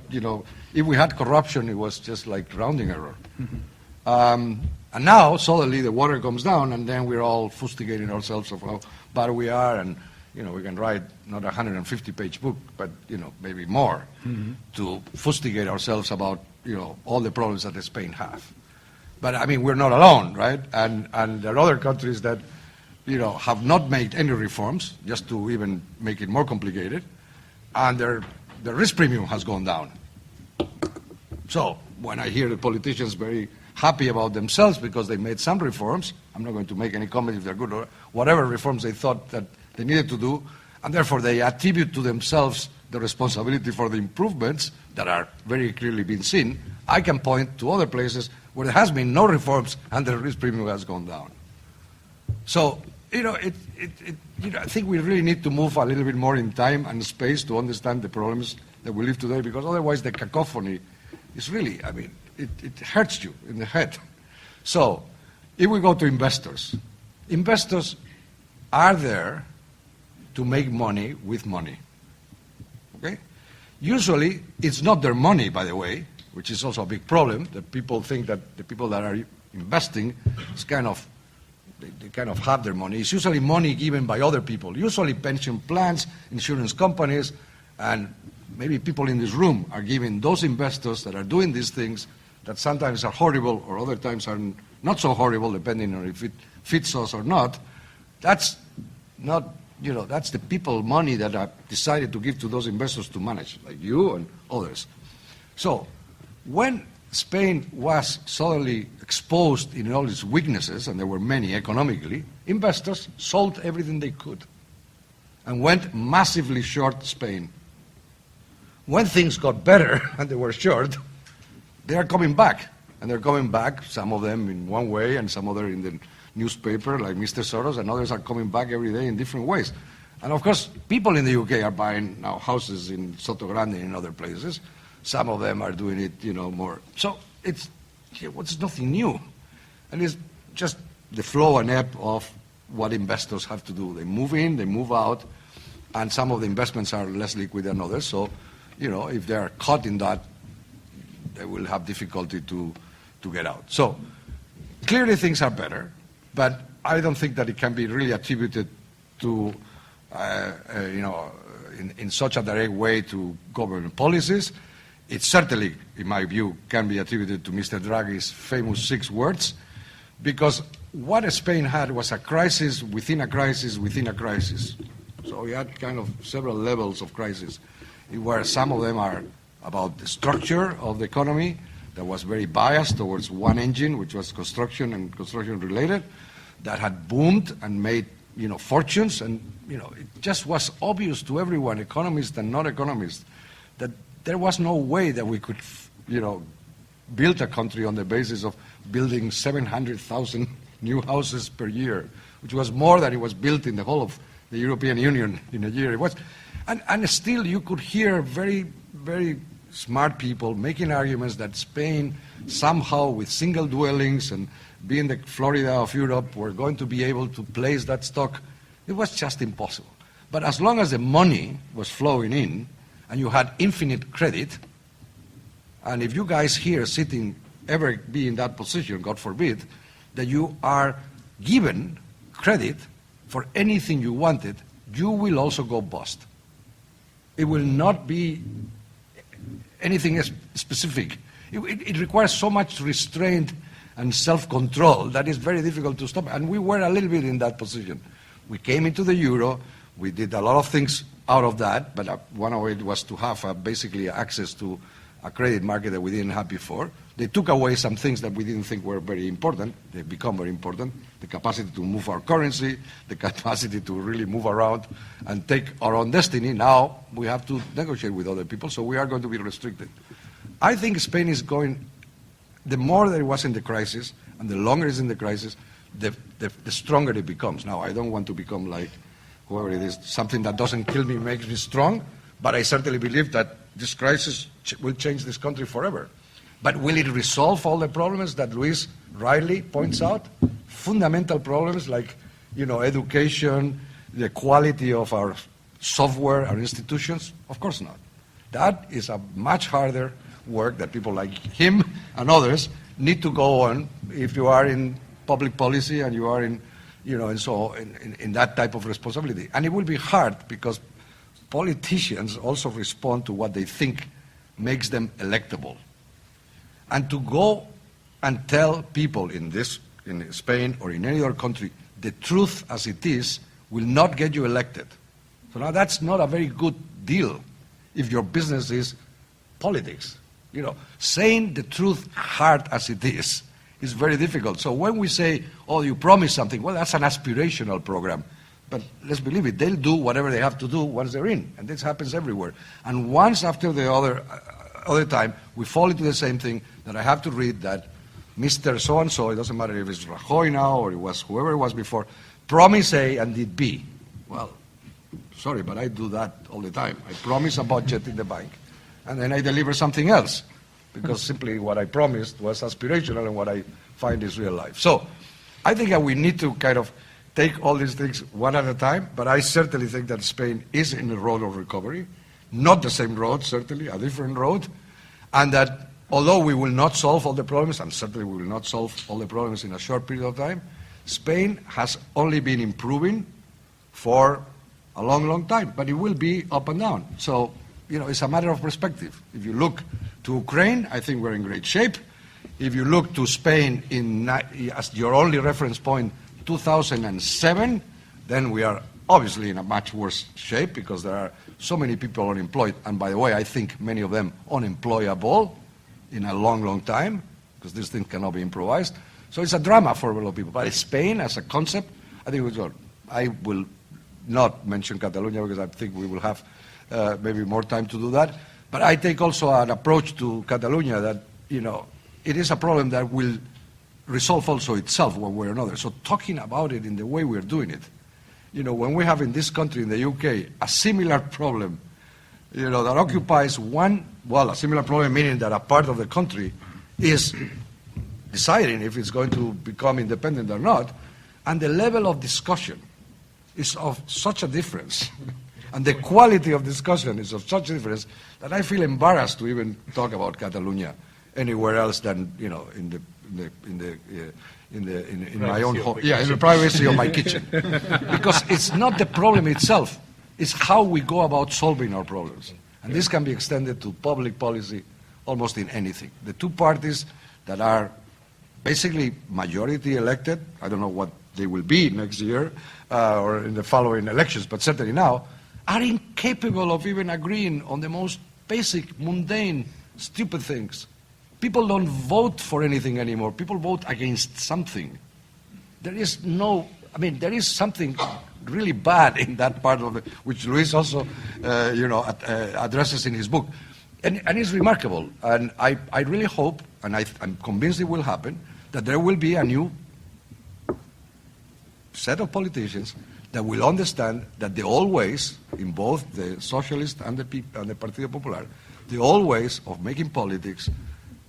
if we had corruption, it was just like rounding error. Mm-hmm. And now, suddenly, the water comes down, and then we're all fustigating ourselves of how bad we are, and, we can write not a 150-page book, but, maybe more, mm-hmm. to fustigate ourselves about, all the problems that Spain have. But, we're not alone, right? And there are other countries that, have not made any reforms, just to even make it more complicated, and the risk premium has gone down. So, when I hear the politicians very happy about themselves because they made some reforms, I'm not going to make any comment if they're good or whatever reforms they thought that they needed to do, and therefore they attribute to themselves the responsibility for the improvements that are very clearly being seen. I can point to other places where there has been no reforms and the risk premium has gone down. So, I think we really need to move a little bit more in time and space to understand the problems that we live today, because otherwise the cacophony It's really, I mean, it hurts you in the head. So, if we go to investors are there to make money with money. Okay? Usually, it's not their money, by the way, which is also a big problem, that people think that the people that are investing is kind of, they kind of have their money. It's usually money given by other people, usually pension plans, insurance companies, and maybe people in this room are giving those investors that are doing these things that sometimes are horrible or other times are not so horrible, depending on if it fits us or not. That's not, you know, that's the people money that are decided to give to those investors to manage, like you and others. So, when Spain was suddenly exposed in all its weaknesses, and there were many economically, investors sold everything they could and went massively short Spain. When things got better and they were short, they are coming back. And they're coming back, some of them in one way and some other in the newspaper, like Mr. Soros, and others are coming back every day in different ways. And of course, people in the UK are buying now houses in Soto Grande and in other places. Some of them are doing it, you know, more. So it's nothing new. And it's just the flow and ebb of what investors have to do. They move in, they move out, and some of the investments are less liquid than others. So, you know, if they are caught in that, they will have difficulty to get out. So clearly things are better, but I don't think that it can be really attributed to, you know, in such a direct way to government policies. It certainly, in my view, can be attributed to Mr. Draghi's famous 6 words, because what Spain had was a crisis within a crisis within a crisis. So we had kind of several levels of crisis, where some of them are about the structure of the economy that was very biased towards one engine, which was construction and construction-related, that had boomed and made, you know, fortunes, and, you know, it just was obvious to everyone, economists and non-economists, that there was no way that we could, you know, build a country on the basis of building 700,000 new houses per year, which was more than it was built in the whole of the European Union in a year. It was, and still you could hear very, very smart people making arguments that Spain somehow, with single dwellings and being the Florida of Europe, were going to be able to place that stock. It was just impossible. But as long as the money was flowing in, and you had infinite credit, and if you guys here sitting ever be in that position, God forbid, that you are given credit for anything you wanted, you will also go bust. It will not be anything specific. It requires so much restraint and self-control that it's very difficult to stop. And we were a little bit in that position. We came into the euro, we did a lot of things out of that, but one of it was to have basically access to a credit market that we didn't have before. They took away some things that we didn't think were very important. They've become very important. The capacity to move our currency, the capacity to really move around and take our own destiny. Now we have to negotiate with other people, so we are going to be restricted. I think Spain is going, the more that it was in the crisis and the longer it's in the crisis, the stronger it becomes. Now, I don't want to become like whoever it is. Something that doesn't kill me makes me strong, but I certainly believe that this crisis will change this country forever. But will it resolve all the problems that Luis rightly points out? Fundamental problems like, you know, education, the quality of our software, our institutions? Of course not. That is a much harder work that people like him and others need to go on if you are in public policy and you are in, you know, and so in that type of responsibility. And it will be hard because politicians also respond to what they think makes them electable. And to go and tell people in Spain or in any other country the truth as it is will not get you elected. So now that's not a very good deal if your business is politics. You know, saying the truth hard as it is very difficult. So when we say, oh, you promise something, well, that's an aspirational program. But let's believe it, they'll do whatever they have to do once they're in. And this happens everywhere. And once after the other time, we fall into the same thing that I have to read that Mr. So-and-so, it doesn't matter if it's Rajoy now or it was whoever it was before, promised A and did B. Well, sorry, but I do that all the time. I promise a budget in the bank, and then I deliver something else. because simply what I promised was aspirational and what I find is real life. So I think that we need to kind of take all these things one at a time, but I certainly think that Spain is in the road of recovery, not the same road, certainly, a different road, and that although we will not solve all the problems, and certainly we will not solve all the problems in a short period of time, Spain has only been improving for a long, long time, but it will be up and down. So, it's a matter of perspective. If you look to Ukraine, I think we're in great shape. If you look to Spain as your only reference point, 2007, then we are obviously in a much worse shape because there are so many people unemployed. And by the way, I think many of them unemployable in a long, long time, because this thing cannot be improvised. So it's a drama for a lot of people. But Spain as a concept, I think it's good. I will not mention Catalonia because I think we will have maybe more time to do that. But I take also an approach to Catalonia that, it is a problem that will resolve also itself one way or another. So talking about it in the way we're doing it, when we have in this country, in the UK, a similar problem, that occupies a similar problem meaning that a part of the country is deciding if it's going to become independent or not, and the level of discussion is of such a difference, and the quality of discussion is of such a difference that I feel embarrassed to even talk about Catalonia anywhere else than in my own home, in the privacy of my kitchen, because it's not the problem itself; it's how we go about solving our problems, and this can be extended to public policy, almost in anything. The two parties that are basically majority elected, I don't know what they will be next year or in the following elections, but certainly now, are incapable of even agreeing on the most basic, mundane, stupid things. People don't vote for anything anymore. People vote against something. There is something really bad in that part of it, which Luis also, addresses in his book. And it's remarkable. And I really hope, and I'm convinced it will happen, that there will be a new set of politicians that will understand that the old ways, in both the Socialist and the Partido Popular, the old ways of making politics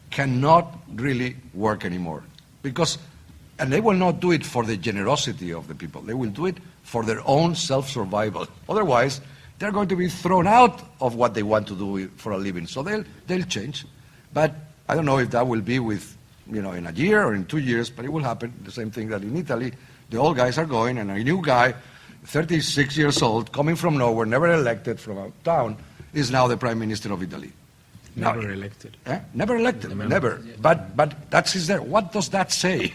cannot really work anymore. And they will not do it for the generosity of the people. They will do it for their own self-survival. Otherwise, they're going to be thrown out of what they want to do for a living. So they'll change. But I don't know if that will be in a year or in 2 years, but it will happen. The same thing that in Italy, the old guys are going, and a new guy, 36 years old, coming from nowhere, never elected from a town, is now the Prime Minister of Italy. Never elected. Never elected, never. But that's his there. What does that say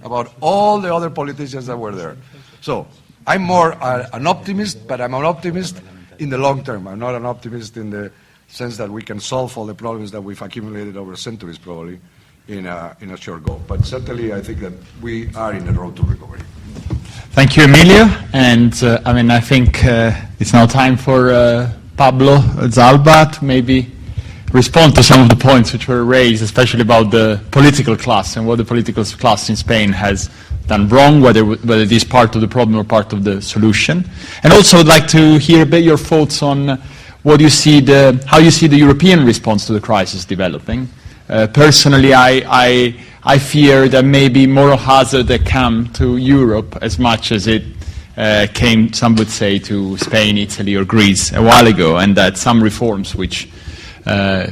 about all the other politicians that were there? So I'm more an optimist, but I'm an optimist in the long term. I'm not an optimist in the sense that we can solve all the problems that we've accumulated over centuries, probably, in a short go. But certainly I think that we are in the road to recovery. Thank you, Emilio. And I think it's now time for Pablo Zalba to maybe respond to some of the points which were raised, especially about the political class and what the political class in Spain has done wrong, whether it is part of the problem or part of the solution. And also I'd like to hear a bit your thoughts on how you see the European response to the crisis developing. Personally, I fear that maybe moral hazard had come to Europe as much as it came, some would say, to Spain, Italy or Greece a while ago, and that some reforms which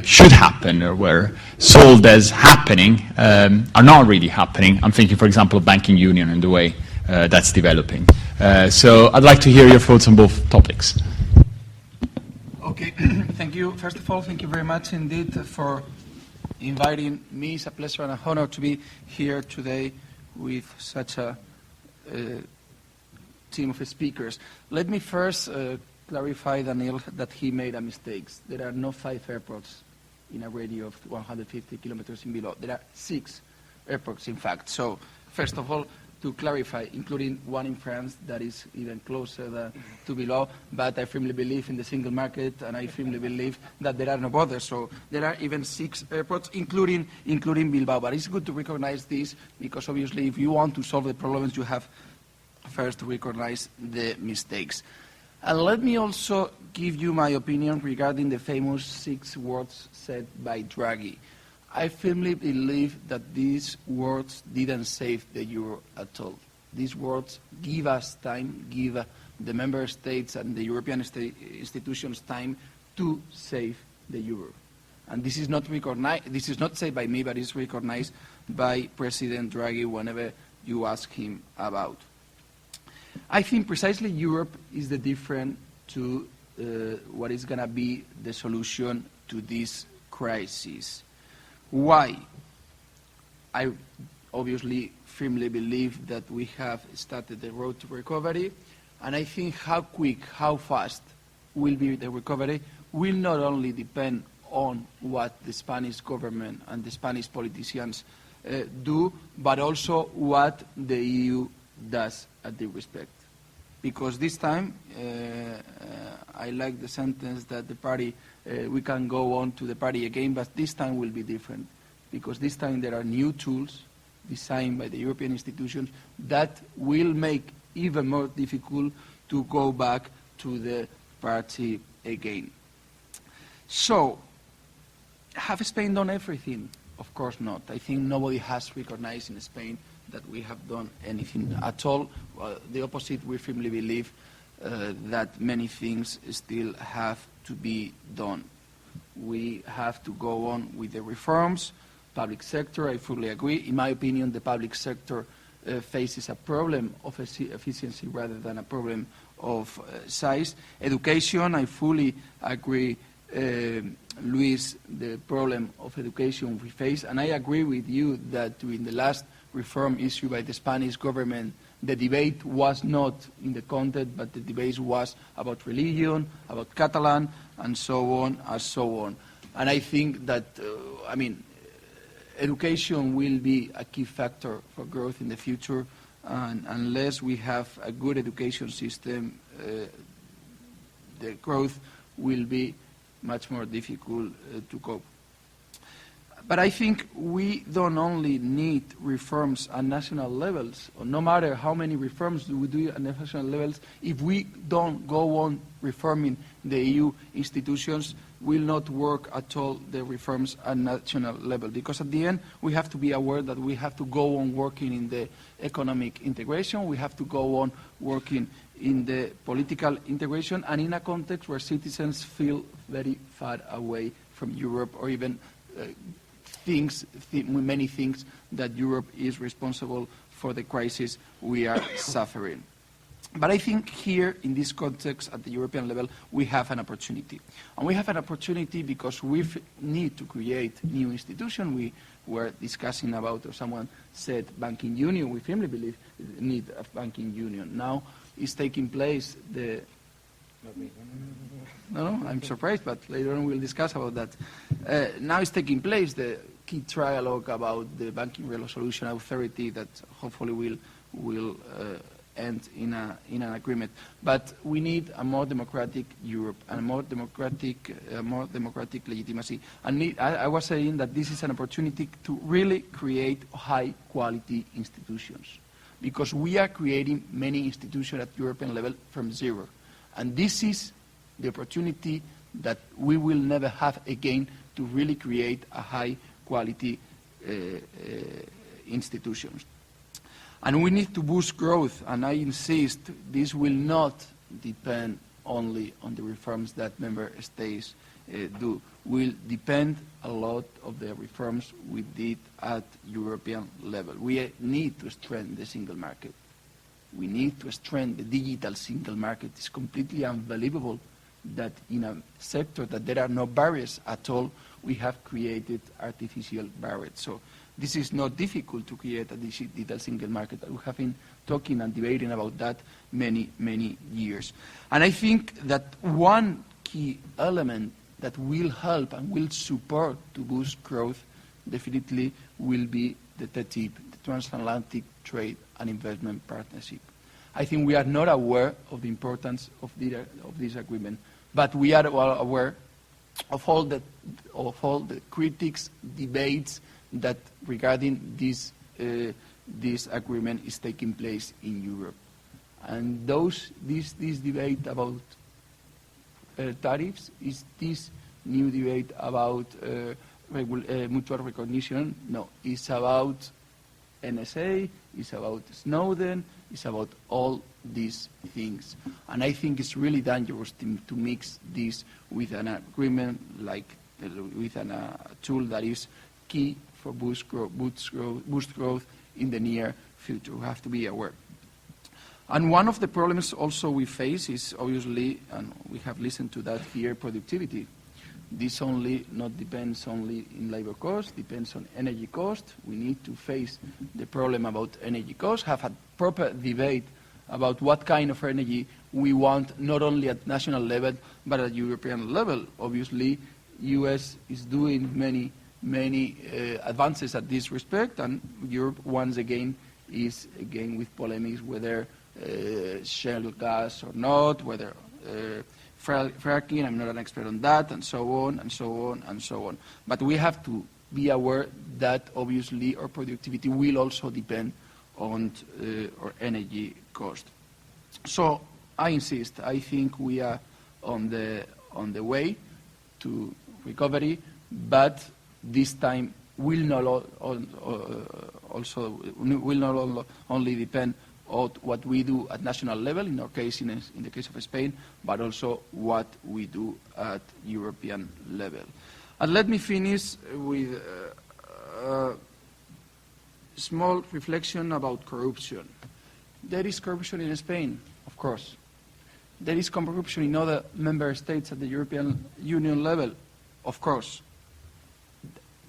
should happen or were sold as happening are not really happening. I'm thinking, for example, of banking union and the way that's developing. So I'd like to hear your thoughts on both topics. Okay, thank you. First of all, thank you very much indeed for inviting me. It's a pleasure and an honor to be here today with such a team of speakers. Let me first clarify, Daniel, that he made a mistake. There are no 5 airports in a radius of 150 kilometers in below. There are 6 airports, in fact. So, first of all, to clarify, including one in France that is even closer to below, but I firmly believe in the single market, and I firmly believe that there are no borders. So there are even 6 airports, including Bilbao. But it's good to recognize this, because obviously if you want to solve the problems, you have first to recognize the mistakes. And let me also give you my opinion regarding the famous 6 words said by Draghi. I firmly believe that these words didn't save the euro at all. These words give us time, give the member states and the European institutions time to save the euro. And this is not recognized, this is not said by me, but it's recognized by President Draghi whenever you ask him about. I think precisely Europe is the different to what is going to be the solution to this crisis. Why? I obviously firmly believe that we have started the road to recovery, and I think how quick, how fast will be the recovery will not only depend on what the Spanish government and the Spanish politicians do, but also what the EU does at the respect. Because this time, I like the sentence that the party, we can go on to the party again, but this time will be different. Because this time there are new tools designed by the European institutions that will make even more difficult to go back to the party again. So, have Spain done everything? Of course not. I think nobody has recognized in Spain that we have done anything at all. The opposite, we firmly believe that many things still have to be done. We have to go on with the reforms. Public sector, I fully agree. In my opinion, the public sector faces a problem of efficiency rather than a problem of size. Education, I fully agree, Luis, the problem of education we face, and I agree with you that during the last reform issued by the Spanish government, the debate was not in the content, but the debate was about religion, about Catalan, and so on, and so on. And I think that, education will be a key factor for growth in the future, and unless we have a good education system, the growth will be much more difficult to cope. But I think we don't only need reforms at national levels, or no matter how many reforms do we do at national levels, if we don't go on reforming the EU institutions, will not work at all the reforms at national level. Because at the end, we have to be aware that we have to go on working in the economic integration, we have to go on working in the political integration, and in a context where citizens feel very far away from Europe, or even many things that Europe is responsible for the crisis we are suffering. But I think here, in this context, at the European level, we have an opportunity. And we have an opportunity because we need to create new institutions. We were discussing about, or someone said, banking union. We firmly believe we need a banking union. Now is taking place the... No, I'm surprised, but later on we'll discuss about that. Now is taking place the key trialogue about the banking resolution authority that hopefully will end in an agreement. But we need a more democratic Europe and a more democratic legitimacy. And I was saying that this is an opportunity to really create high-quality institutions, because we are creating many institutions at European level from zero. And this is the opportunity that we will never have again to really create a high-quality institutions. And we need to boost growth, and I insist this will not depend only on the reforms that member states do. Will depend a lot of the reforms we did at European level. We need to strengthen the single market. We need to strengthen the digital single market. It's completely unbelievable that in a sector that there are no barriers at all, we have created artificial barriers. So this is not difficult to create a digital single market. We have been talking and debating about that many, many years. And I think that one key element that will help and will support to boost growth definitely will be the TTIP, the Transatlantic Trade and Investment Partnership. I think we are not aware of the importance of this agreement, but we are well aware of all the critics, debates that regarding this agreement is taking place in Europe. And this debate about tariffs is this new debate about mutual recognition. No, it's about NSA, it's about Snowden, it's about all these things. And I think it's really dangerous to mix this with an agreement like with a tool that is key for boost growth in the near future. We have to be aware. And one of the problems also we face is obviously, and we have listened to that here, productivity. This not depends only in labor cost, depends on energy cost. We need to face the problem about energy cost, have a proper debate about what kind of energy we want, not only at national level, but at European level. Obviously, US is doing many advances at this respect, and Europe once again is with polemics whether shale gas or not, whether fracking, I'm not an expert on that, and so on, and so on, and so on. But we have to be aware that obviously our productivity will also depend on our energy cost. So I insist, I think we are on the way to recovery, but this time will not only depend on what we do at national level, in our case, in the case of Spain, but also what we do at European level. And let me finish with a small reflection about corruption. There is corruption in Spain, of course. There is corruption in other member states at the European Union level, of course.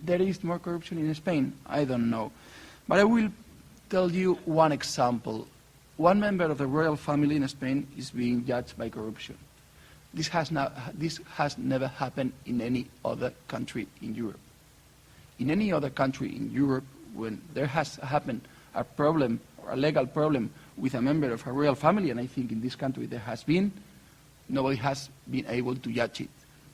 There is more corruption in Spain, I don't know. But I will tell you one example. One member of the royal family in Spain is being judged by corruption. This has never happened in any other country in Europe. In any other country in Europe, when there has happened a problem or a legal problem with a member of a royal family, and I think in this country there has been, nobody has been able to judge it.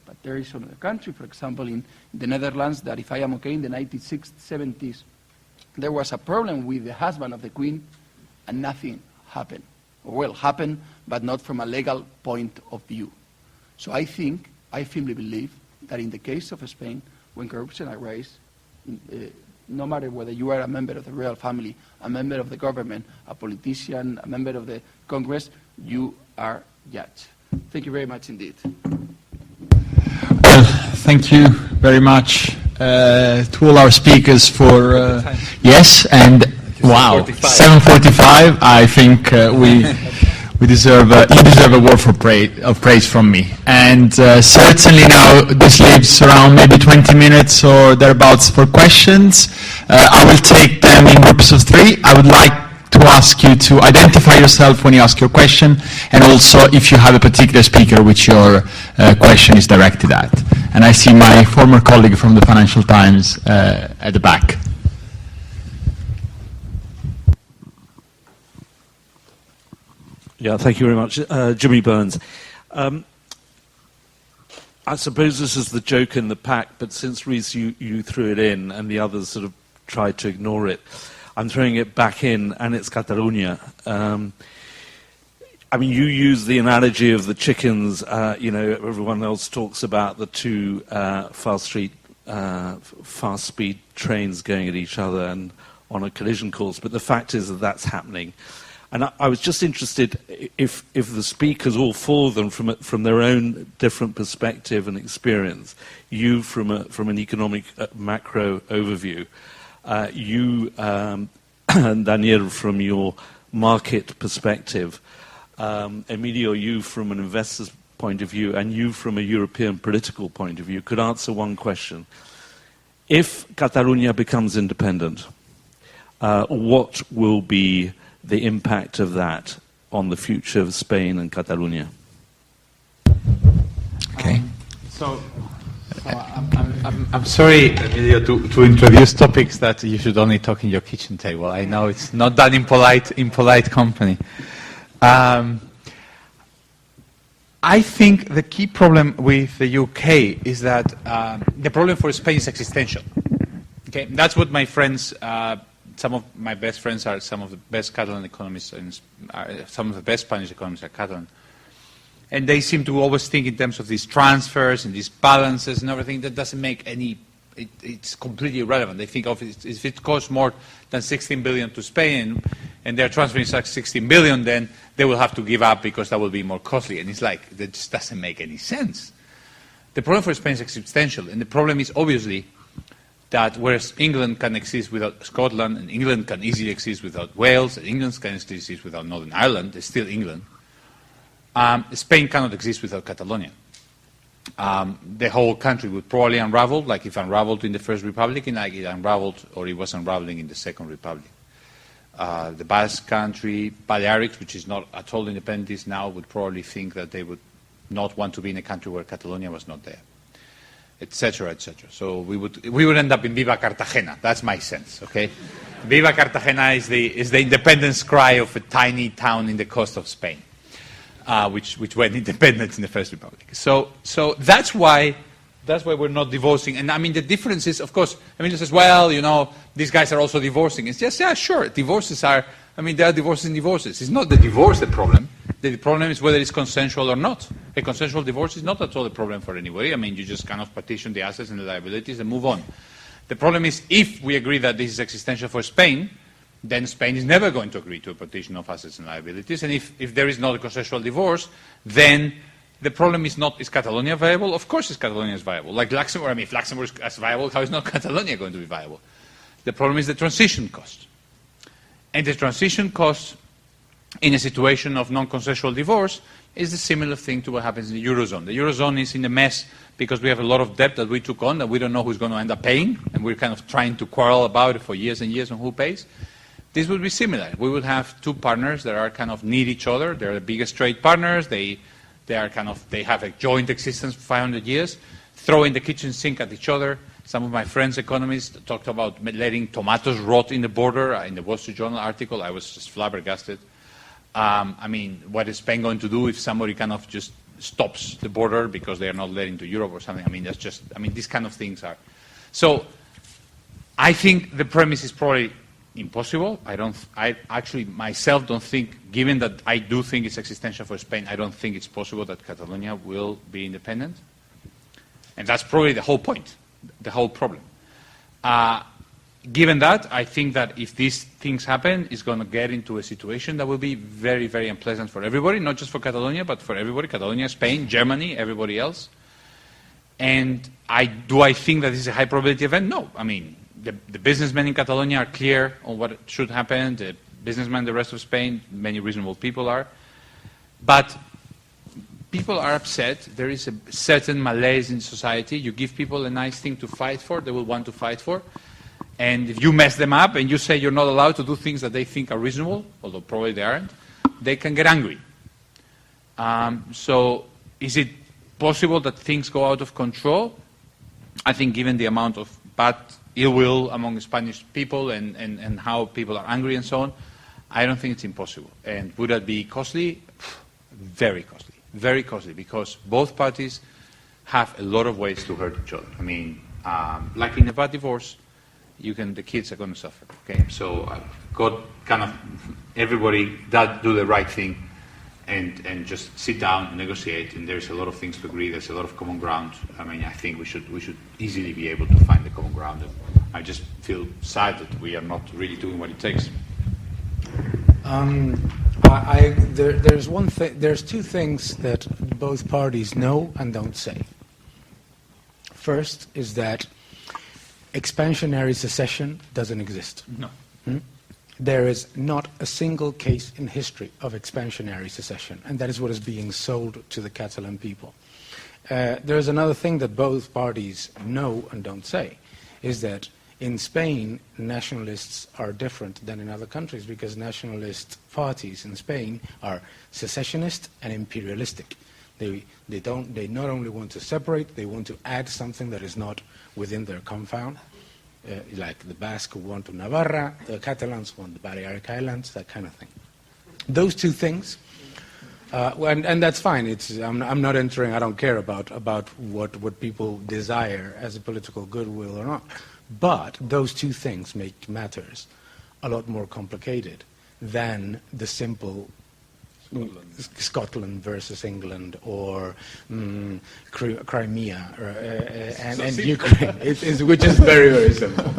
But there is another country, for example, in the Netherlands, that if I am okay, in the 1970s, there was a problem with the husband of the Queen, and nothing happened. Well, happened, but not from a legal point of view. So I firmly believe that in the case of Spain, when corruption arises, no matter whether you are a member of the royal family, a member of the government, a politician, a member of the Congress, you are judged. Thank you very much indeed. Well, thank you very much to all our speakers for yes, and wow, 7:45. I think we deserve you deserve a word of praise from me. And certainly now this leaves around maybe 20 minutes or thereabouts for questions. I will take them in groups of 3. I would like to ask you to identify yourself when you ask your question, and also if you have a particular speaker which your question is directed at. And I see my former colleague from the Financial Times at the back. Yeah, thank you very much. Jimmy Burns. I suppose this is the joke in the pack, but since Reece, you threw it in and the others sort of tried to ignore it, I'm throwing it back in, and it's Catalonia. I mean, you use the analogy of the chickens. Everyone else talks about the two fast-speed trains going at each other and on a collision course, but the fact is that that's happening. And I was just interested if the speakers, all 4 of them, from their own different perspective and experience, you from an economic macro overview, you and Daniel from your market perspective, Emilio, you from an investor's point of view, and you from a European political point of view, could answer one question. If Catalonia becomes independent, what will be the impact of that on the future of Spain and Catalonia? Okay. I'm sorry, Emilio, to introduce topics that you should only talk in your kitchen table. I know it's not done in polite company. I think the key problem with the UK is that the problem for Spain is existential. Okay, that's what my friends. Some of my best friends are some of the best Catalan economists, and some of the best Spanish economists are Catalan. And they seem to always think in terms of these transfers and these balances and everything. That doesn't make any it's completely irrelevant. They think of it, if it costs more than 16 billion to Spain, and they're transferring 16 billion, then they will have to give up because that will be more costly. And it's like, that just doesn't make any sense. The problem for Spain is existential, and the problem is obviously that whereas England can exist without Scotland, and England can easily exist without Wales, and England can easily exist without Northern Ireland, it's still England, Spain cannot exist without Catalonia. The whole country would probably unravel, like it unraveled in the First Republic, and like it unraveled, or it was unraveling in the Second Republic. The Basque Country, Balearics, which is not at all independent now, would probably think that they would not want to be in a country where Catalonia was not there, etc., etc. So we would end up in Viva Cartagena. That's my sense. Okay, Viva Cartagena is the independence cry of a tiny town in the coast of Spain, which went independent in the First Republic. So that's why we're not divorcing. And I mean, the difference is, of course, Emilio says, well, you know, these guys are also divorcing. It's just, yeah, sure, divorces are, I mean, there are divorces and divorces. It's not the divorce the problem. The problem is whether it's consensual or not. A consensual divorce is not at all a problem for anybody. I mean, you just kind of partition the assets and the liabilities and move on. The problem is, if we agree that this is existential for Spain, then Spain is never going to agree to a partition of assets and liabilities. And if there is not a consensual divorce, then the problem is not, is Catalonia viable? Of course Catalonia is viable. Like Luxembourg, I mean, if Luxembourg is viable, how is not Catalonia going to be viable? The problem is the transition cost. And the transition cost in a situation of non-consensual divorce is a similar thing to what happens in the Eurozone. The Eurozone is in a mess because we have a lot of debt that we took on that we don't know who's going to end up paying, and we're kind of trying to quarrel about it for years and years on who pays. This would be similar. We would have two partners that are kind of need each other. They're the biggest trade partners. They have a joint existence for 500 years, throwing the kitchen sink at each other. Some of my friends, economists, talked about letting tomatoes rot in the border. In the Wall Street Journal article, I was just flabbergasted. I mean, what is Spain going to do if somebody kind of just stops the border because they are not letting to Europe or something? I mean, that's just, I mean, these kind of things are. So I think the premise is probably impossible. I actually myself don't think, given that I do think it's existential for Spain, I don't think it's possible that Catalonia will be independent. And that's probably the whole point, the whole problem. Given that, I think that if these things happen, it's going to get into a situation that will be very, very unpleasant for everybody, not just for Catalonia, but for everybody, Catalonia, Spain, Germany, everybody else. And do I think that this is a high probability event? No. I mean, the businessmen in Catalonia are clear on what should happen. The businessmen in the rest of Spain, many reasonable people are. But people are upset. There is a certain malaise in society. You give people a nice thing to fight for, they will want to fight for. And if you mess them up and you say you're not allowed to do things that they think are reasonable, although probably they aren't, they can get angry. So is it possible that things go out of control? I think given the amount of bad ill will among Spanish people and how people are angry and so on, I don't think it's impossible. And would that be costly? Very costly. Very costly, because both parties have a lot of ways to hurt each other. I mean, like in a bad divorce, the kids are going to suffer. Okay, so God kind of everybody do the right thing, and just sit down and negotiate. And there's a lot of things to agree. There's a lot of common ground. I mean, I think we should easily be able to find the common ground. And I just feel sad that we are not really doing what it takes. There's two things that both parties know and don't say. First is that expansionary secession doesn't exist. No. There is not a single case in history of expansionary secession, and that is what is being sold to the Catalan people. There's another thing that both parties know and don't say, is that in Spain, nationalists are different than in other countries, because nationalist parties in Spain are secessionist and imperialistic. They not only want to separate, they want to add something that is not within their compound, like the Basque want to Navarra, the Catalans want the Balearic Islands, that kind of thing. Those two things, and that's fine. I'm not entering. I don't care about what people desire as a political goodwill or not. But those two things make matters a lot more complicated than the simple Scotland versus England, or Crimea, and Ukraine, which is very, very simple.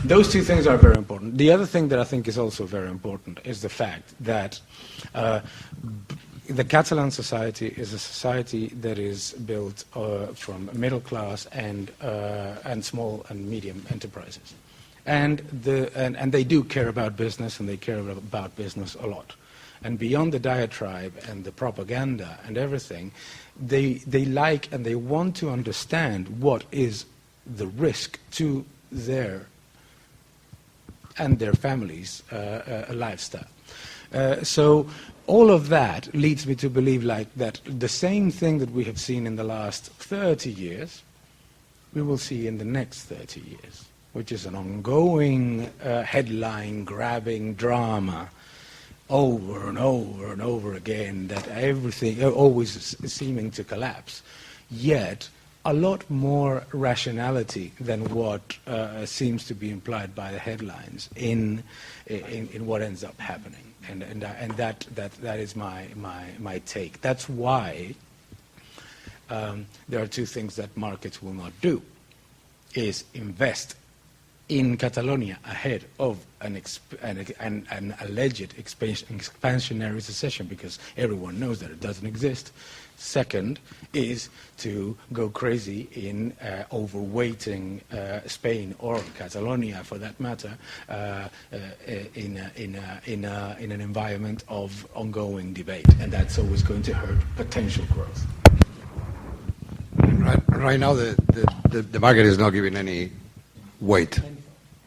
Those two things are very important. The other thing that I think is also very important is the fact that the Catalan society is a society that is built from middle class and small and medium enterprises. And they do care about business, and they care about business a lot. And beyond the diatribe and the propaganda and everything, they like and they want to understand what is the risk to their and their families' lifestyle. So all of that leads me to believe that the same thing that we have seen in the last 30 years, we will see in the next 30 years, which is an ongoing headline-grabbing drama over and over and over again, that everything always is seeming to collapse, yet a lot more rationality than what seems to be implied by the headlines in what ends up happening. And that is my take. That's why there are two things that markets will not do, is invest in Catalonia ahead of an alleged expansionary secession, because everyone knows that it doesn't exist. Second is to go crazy in overweighting Spain or Catalonia, for that matter, in an environment of ongoing debate, and that's always going to hurt potential growth. Right now, the market is not giving any weight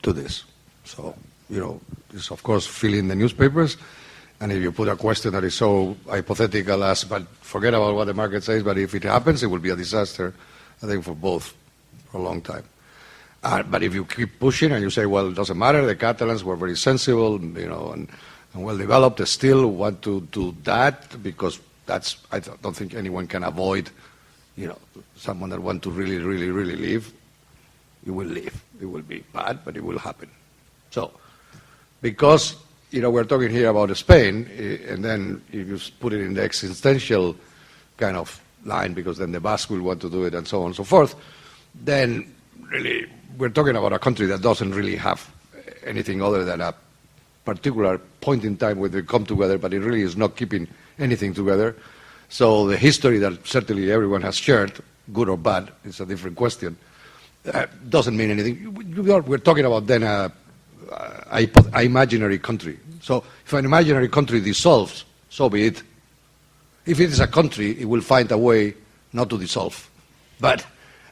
to this. So, it's of course filling the newspapers, and if you put a question that is so hypothetical as, but forget about what the market says, but if it happens, it will be a disaster, I think, for both, for a long time. But if you keep pushing and you say, well, it doesn't matter, the Catalans were very sensible, and well-developed, they still want to do that, because I don't think anyone can avoid, someone that wants to really, really, really leave. You will leave. It will be bad, but it will happen. So, because, we're talking here about Spain, and then if you put it in the existential kind of line, because then the Basque will want to do it, and so on and so forth, then really we're talking about a country that doesn't really have anything other than a particular point in time where they come together, but it really is not keeping anything together. So the history that certainly everyone has shared, good or bad, is a different question, doesn't mean anything. We're talking about then an imaginary country. So if an imaginary country dissolves, so be it. If it is a country, it will find a way not to dissolve. But,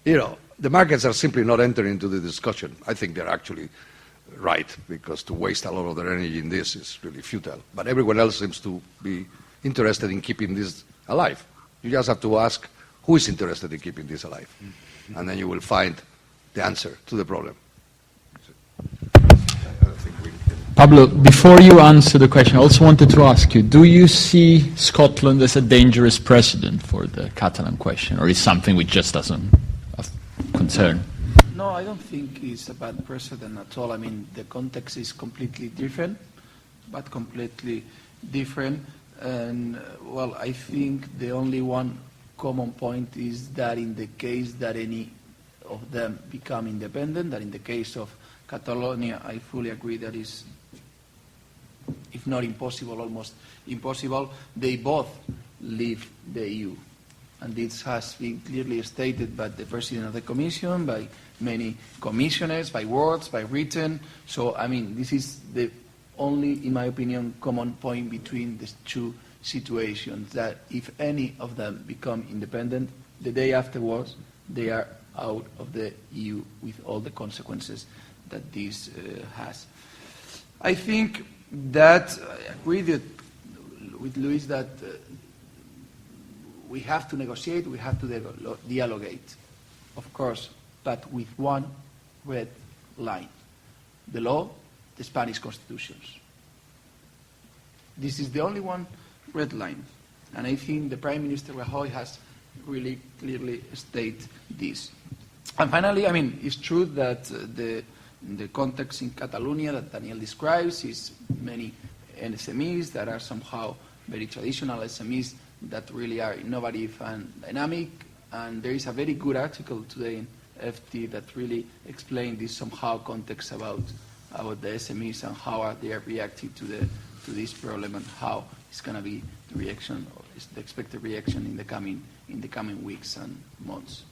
the markets are simply not entering into the discussion. I think they're actually right, because to waste a lot of their energy in this is really futile. But everyone else seems to be interested in keeping this alive. You just have to ask who is interested in keeping this alive. And then you will find the answer to the problem. Pablo, before you answer the question, I also wanted to ask you, do you see Scotland as a dangerous precedent for the Catalan question, or is something which just doesn't concern? No, I don't think it's a bad precedent at all. I mean, the context is completely different, but completely different. And, well, I think the only one common point is that in the case that any of them become independent, that in the case of Catalonia, I fully agree that is, if not impossible, almost impossible, they both leave the EU. And this has been clearly stated by the President of the Commission, by many commissioners, by words, by written. So, I mean, this is the only, in my opinion, common point between the two situations, that if any of them become independent, the day afterwards, they are out of the EU with all the consequences that this has. I think that I agree with Luis that we have to negotiate, we have to dialogate, of course, but with one red line: the law, the Spanish constitutions. This is the only one red line, and I think the Prime Minister Rajoy has really clearly stated this. And finally, I mean, it's true that the context in Catalonia that Daniel describes is many SMEs that are somehow very traditional SMEs that really are innovative and dynamic. And there is a very good article today in FT that really explains this somehow context about the SMEs and how they are reacting to this problem and how it's going to be the reaction, or is the expected reaction in the coming weeks and months.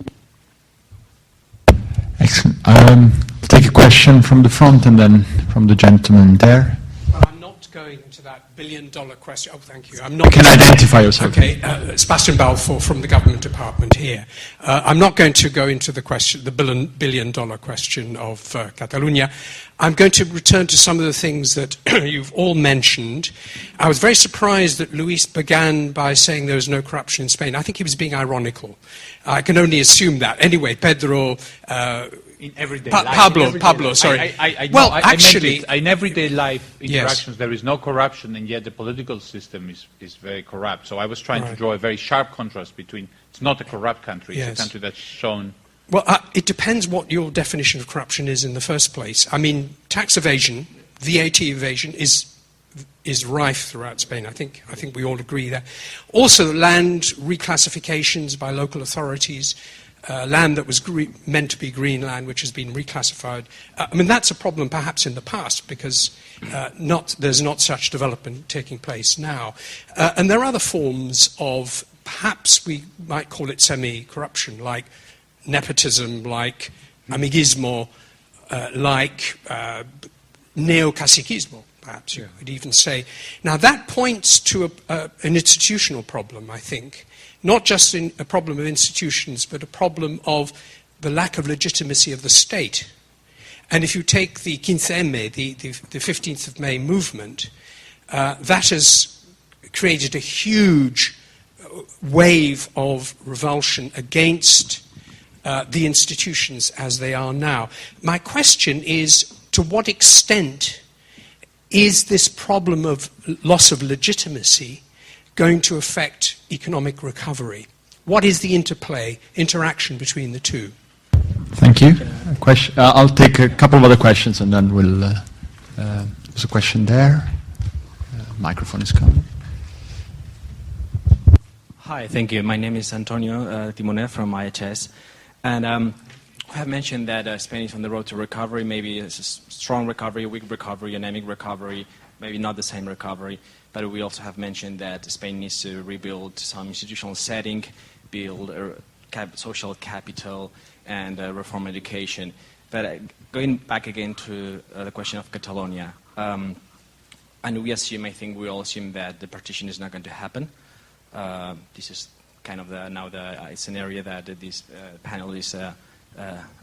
Excellent. I'll take a question from the front and then from the gentleman there. Well, I'm not going to that billion-dollar question. Oh, thank you. I'm not. You can identify yourself. Okay, Sebastian Balfour from the government department here. I'm not going to go into the billion-dollar question of Catalonia. I'm going to return to some of the things that you've all mentioned. I was very surprised that Luis began by saying there was no corruption in Spain. I think he was being ironical. I can only assume that. Anyway, Pedro... in everyday life. Pablo, sorry. Actually, in everyday life interactions, yes, there is no corruption, and yet the political system is very corrupt. So I was trying to draw a very sharp contrast between, it's not a corrupt country, it's a country that's shown... Well, it depends what your definition of corruption is in the first place. I mean, tax evasion, VAT evasion is rife throughout Spain. I think we all agree that. Also, land reclassifications by local authorities, land that was meant to be green land, which has been reclassified. I mean, that's a problem perhaps in the past because there's not such development taking place now. And there are other forms of, perhaps we might call it semi-corruption, like nepotism, like amiguismo, like neocaciquismo, perhaps you could even say. Now, that points to an institutional problem, I think. Not just a problem of institutions, but a problem of the lack of legitimacy of the state. And if you take the 15M, the 15th of May movement, that has created a huge wave of revulsion against the institutions as they are now. My question is, to what extent is this problem of loss of legitimacy going to affect economic recovery? What is the interaction between the two? Thank you. I'll take a couple of other questions and then we'll... there's a question there. Microphone is coming. Hi, thank you. My name is Antonio Timonet from IHS. And we have mentioned that Spain is on the road to recovery. Maybe it's a strong recovery, a weak recovery, anemic recovery, maybe not the same recovery. But we also have mentioned that Spain needs to rebuild some institutional setting, build social capital, and reform education. But going back again to the question of Catalonia, and we all assume that the partition is not going to happen. This is kind of the scenario that these panelists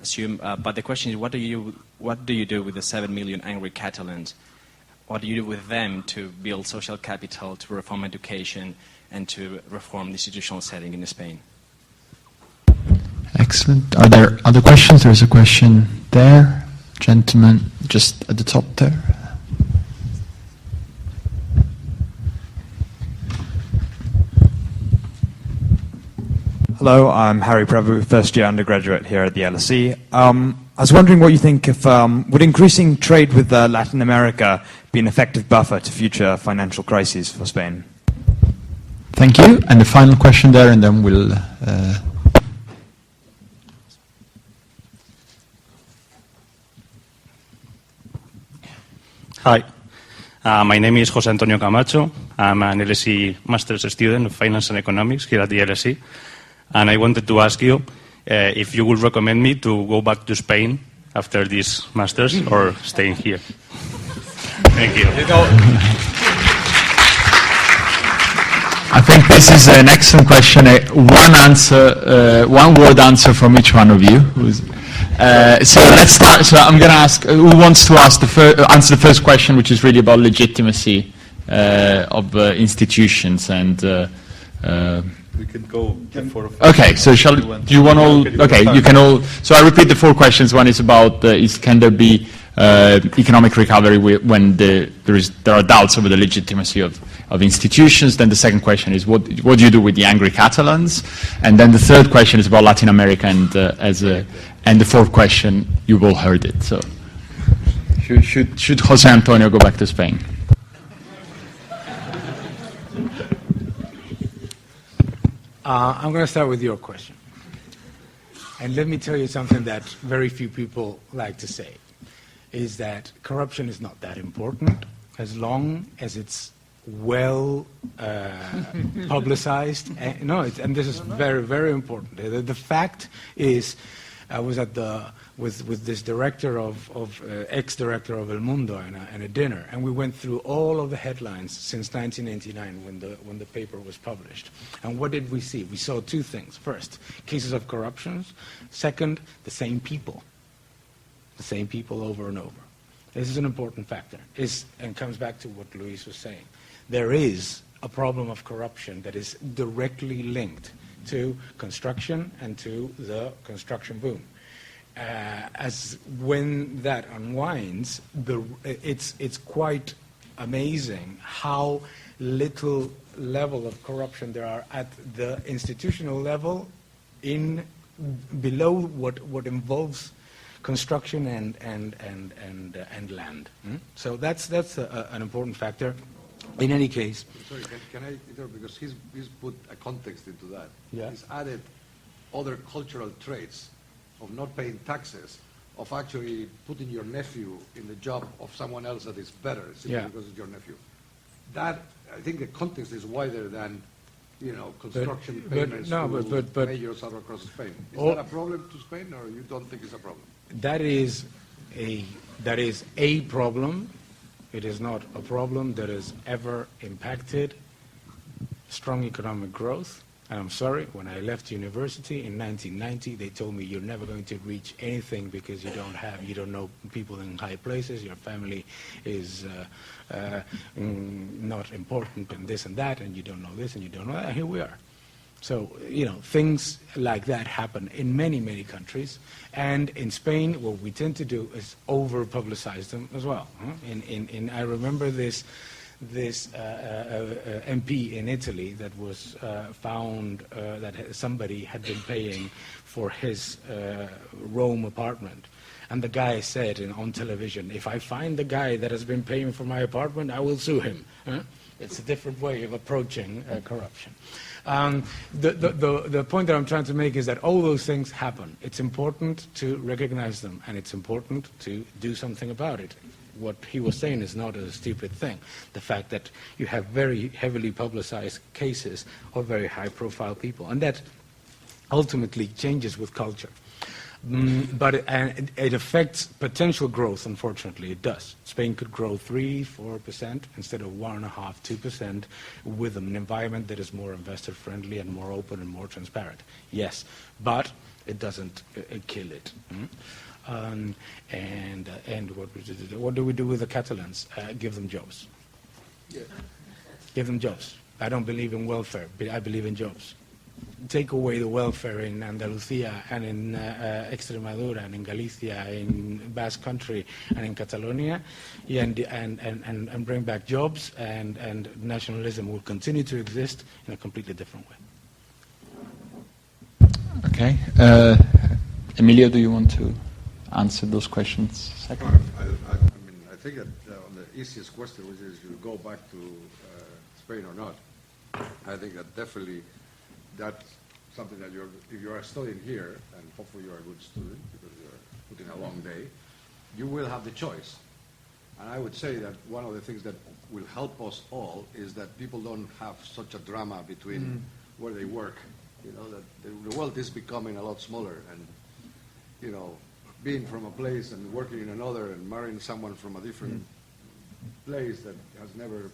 assume. But the question is, what do you do with the 7 million angry Catalans? What do you do with them to build social capital, to reform education, and to reform the institutional setting in Spain? Excellent. Are there other questions? There's a question there. Gentleman, just at the top there. Hello, I'm Harry Prabhu, first year undergraduate here at the LSE. I was wondering what you think of, would increasing trade with Latin America be an effective buffer to future financial crises for Spain? Thank you. And the final question there, and then we'll... Hi, my name is José Antonio Camacho. I'm an LSE Master's student of Finance and Economics here at the LSE. And I wanted to ask you if you would recommend me to go back to Spain after this Master's or staying here. Thank you. I think this is an excellent question. One word answer from each one of you. So let's start. So I'm going to ask who wants to answer the first question, which is really about legitimacy of institutions and. We can go before. Okay, so do you want all? Okay, you can all. So I repeat the 4 questions. One is about can there be economic recovery when there are doubts over the legitimacy of institutions? Then the second question is what do you do with the angry Catalans? And then the third question is about Latin America and the fourth question you've all heard it. So should Jose Antonio go back to Spain? I'm going to start with your question. And let me tell you something that very few people like to say, is that corruption is not that important as long as it's well publicized. And this is very, very important. The fact is, I was at with this director ex-director of El Mundo in a dinner, and we went through all of the headlines since 1999 when the paper was published. And what did we see? We saw two things. First, cases of corruption. Second, the same people over and over. This is an important factor, and comes back to what Luis was saying. There is a problem of corruption that is directly linked to construction and to the construction boom. As when that unwinds, it's quite amazing how little level of corruption there are at the institutional level below what involves construction and land. So that's an important factor. In any case, sorry, can I interrupt, because he's put a context into that. Yeah. He's added other cultural traits of not paying taxes, of actually putting your nephew in the job of someone else that is better simply because it's your nephew. That, I think the context is wider than, construction payments to majors all across Spain. Is that a problem to Spain, or you don't think it's a problem? That is a problem. It is not a problem that has ever impacted strong economic growth. And I'm sorry, when I left university in 1990, they told me you're never going to reach anything because you don't know people in high places, your family is not important and this and that, and you don't know this and you don't know that, and here we are. So, things like that happen in many, many countries. And in Spain, what we tend to do is over-publicize them as well. I remember this MP in Italy that was found that somebody had been paying for his Rome apartment. And the guy said on television, if I find the guy that has been paying for my apartment, I will sue him. It's a different way of approaching corruption. The point that I'm trying to make is that all those things happen. It's important to recognize them, and it's important to do something about it. What he was saying is not a stupid thing. The fact that you have very heavily publicized cases of very high-profile people, and that ultimately changes with culture. But it affects potential growth, unfortunately. It does. Spain could grow 3-4% instead of 1.5-2% with an environment that is more investor-friendly and more open and more transparent. Yes, but it doesn't kill it. And what do we do with the Catalans? Give them jobs. Yeah. Give them jobs. I don't believe in welfare, but I believe in jobs. Take away the welfare in Andalusia and in Extremadura and in Galicia, in Basque Country and in Catalonia, and bring back jobs, and nationalism will continue to exist in a completely different way. Okay. Emilio, do you want to answer those questions second? I think that on the easiest question, which is you go back to Spain or not, I think that definitely that's something that if you are studying here, and hopefully you're a good student because you're putting a long day, you will have the choice. And I would say that one of the things that will help us all is that people don't have such a drama between where they work. That the world is becoming a lot smaller, and being from a place and working in another and marrying someone from a different place that has never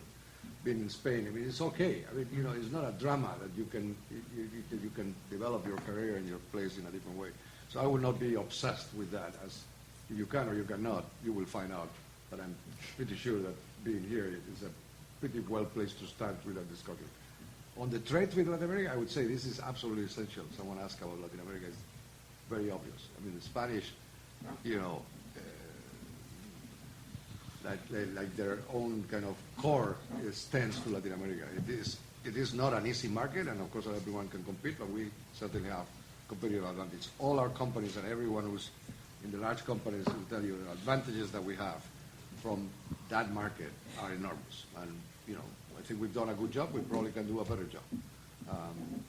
been in Spain. I mean, it's okay. I mean, it's not a drama that you can develop your career and your place in a different way. So I would not be obsessed with that. As if you can or you cannot, you will find out. But I'm pretty sure that being here is a pretty well place to start with that discussion. On the trade with Latin America, I would say this is absolutely essential. Someone asked about Latin America. It's very obvious. I mean, the Spanish, like their own kind of core stands to Latin America. It is not an easy market, and of course not everyone can compete, but we certainly have competitive advantage. All our companies and everyone who's in the large companies will tell you the advantages that we have from that market are enormous. And I think we've done a good job. We probably can do a better job.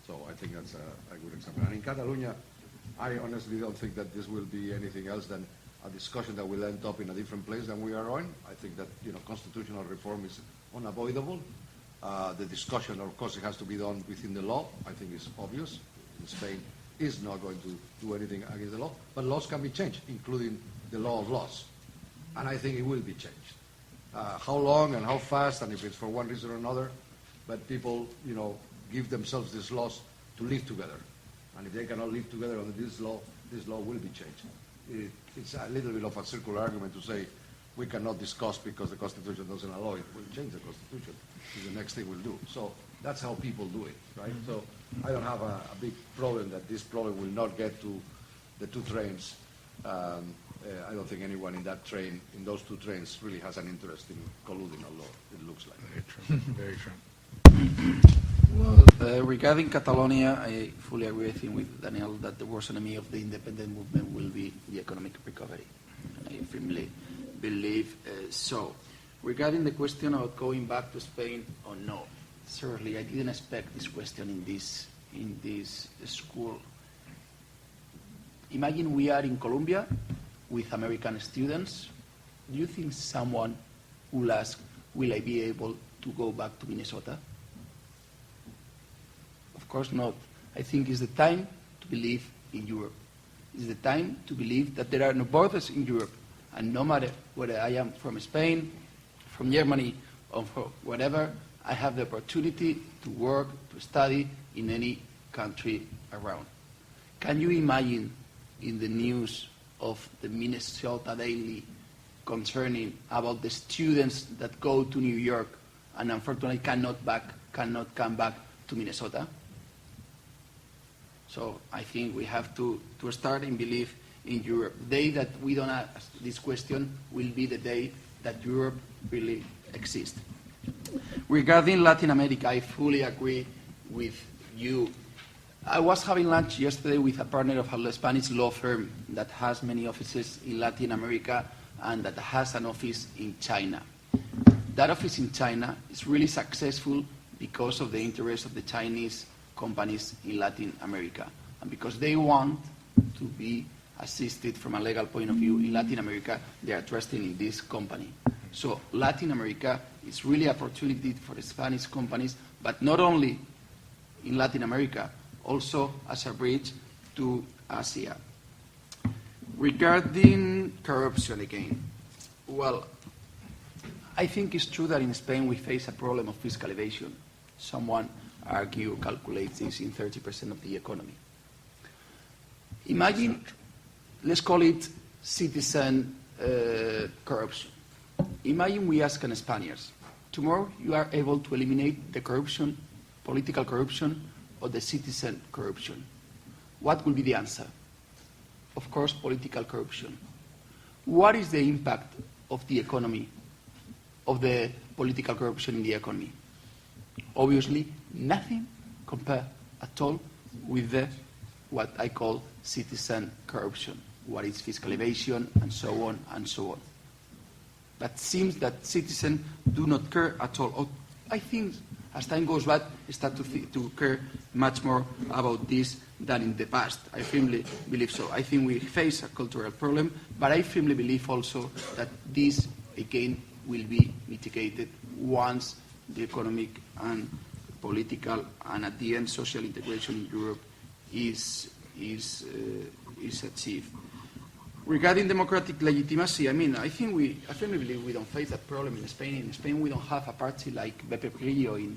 So I think that's a good example. And in Catalonia, I honestly don't think that this will be anything else than a discussion that will end up in a different place than we are on. I think that constitutional reform is unavoidable. The discussion, of course, it has to be done within the law. I think it's obvious. Spain is not going to do anything against the law, but laws can be changed, including the law of laws. And I think it will be changed. How long and how fast, and if it's for one reason or another, but people, give themselves these laws to live together. And if they cannot live together under this law will be changed. It's a little bit of a circular argument to say we cannot discuss because the Constitution doesn't allow it. We'll change the Constitution. It's the next thing we'll do. So that's how people do it, right? So I don't have a big problem that this problem will not get to the two trains. I don't think anyone in those two trains really has an interest in colluding a law, it looks like. Very true. Very true. Well, regarding Catalonia, I fully agree, I think, with Daniel that the worst enemy of the independent movement will be the economic recovery. I firmly believe so. Regarding the question of going back to Spain or no, certainly I didn't expect this question in this school. Imagine we are in Colombia with American students. Do you think someone will ask, will I be able to go back to Minnesota? Of course not. I think it's the time to believe in Europe. It's the time to believe that there are no borders in Europe. And no matter whether I am from Spain, from Germany, or from whatever, I have the opportunity to work, to study in any country around. Can you imagine in the news of the Minnesota Daily concerning about the students that go to New York and unfortunately cannot come back to Minnesota? So I think we have to start and believe in Europe. The day that we don't ask this question will be the day that Europe really exists. Regarding Latin America, I fully agree with you. I was having lunch yesterday with a partner of a Spanish law firm that has many offices in Latin America and that has an office in China. That office in China is really successful because of the interest of the Chinese companies in Latin America and because they want to be assisted from a legal point of view in Latin America. They are trusting in this company. So Latin America is really an opportunity for the Spanish companies, but not only in Latin America, also as a bridge to Asia. Regarding corruption again, well, I think it's true that in Spain we face a problem of fiscal evasion. Someone calculates this in 30% of the economy. Imagine, let's call it citizen corruption. Imagine we ask an Spaniards, tomorrow you are able to eliminate the corruption, political corruption, or the citizen corruption. What will be the answer? Of course, political corruption. What is the impact of the economy, of the political corruption in the economy? Obviously, nothing compared at all with what I call citizen corruption, what is fiscal evasion, and so on and so on. But it seems that citizens do not care at all. I think as time goes by, start to care much more about this than in the past. I firmly believe so. I think we face a cultural problem, but I firmly believe also that this, again, will be mitigated once the economic and political and at the end social integration in Europe is achieved. Regarding democratic legitimacy, I firmly believe we don't face that problem in Spain. In Spain, we don't have a party like Beppe Grillo in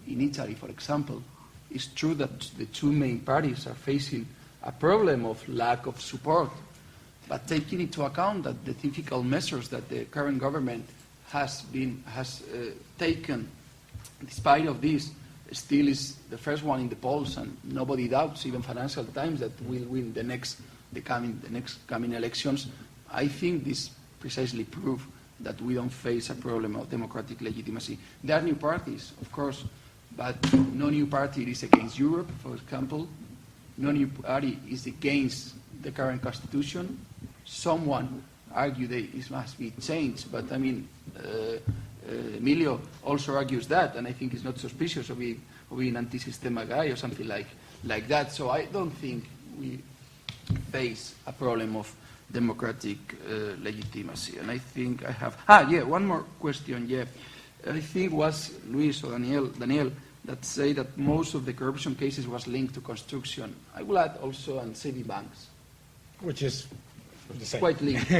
Italy, for example. It's true that the two main parties are facing a problem of lack of support, but taking into account that the difficult measures that the current government has taken, despite of this, still is the first one in the polls, and nobody doubts, even Financial Times, that we'll win the next coming elections. I think this precisely proves that we don't face a problem of democratic legitimacy. There are new parties, of course, but no new party is against Europe, for example. No new party is against the current constitution. Someone argued that it must be changed, but Emilio also argues that, and I think it's not suspicious of or being anti-systema guy or something like that. So I don't think we face a problem of democratic legitimacy. And I think I have... one more question, I think it was Luis or Daniel that say that most of the corruption cases was linked to construction. I will add also and saving banks. Which is the same. Quite linked.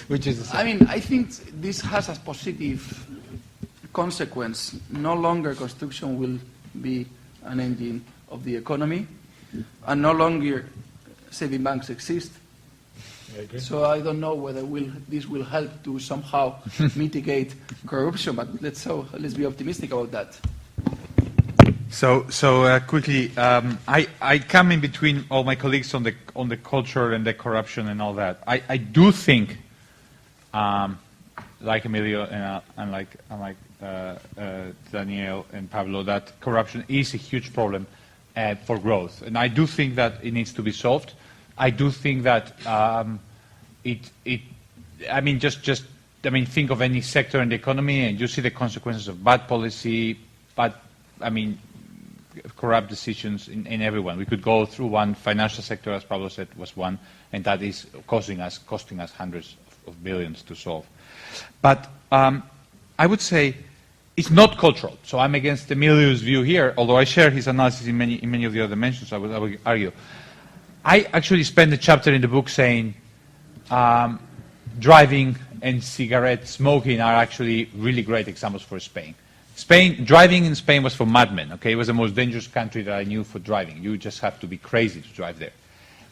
Which is the same. I mean, I think this has a positive consequence. No longer construction will be an engine of the economy, and no longer saving banks exist. So I don't know whether this will help to somehow mitigate corruption, but let's be optimistic about that. So quickly, I come in between all my colleagues on the culture and the corruption and all that. I do think, like Emilio and like Daniel and Pablo, that corruption is a huge problem for growth, and I do think that it needs to be solved. I do think that think of any sector in the economy, and you see the consequences of bad policy, corrupt decisions in everyone. We could go through one. Financial sector, as Pablo said, was one, and that is costing us hundreds of billions to solve. But I would say it's not cultural. So I'm against Emilio's view here, although I share his analysis in many of the other dimensions. I would argue. I actually spent a chapter in the book saying driving and cigarette smoking are actually really great examples for Spain. Driving in Spain was for madmen, okay? It was the most dangerous country that I knew for driving. You just have to be crazy to drive there.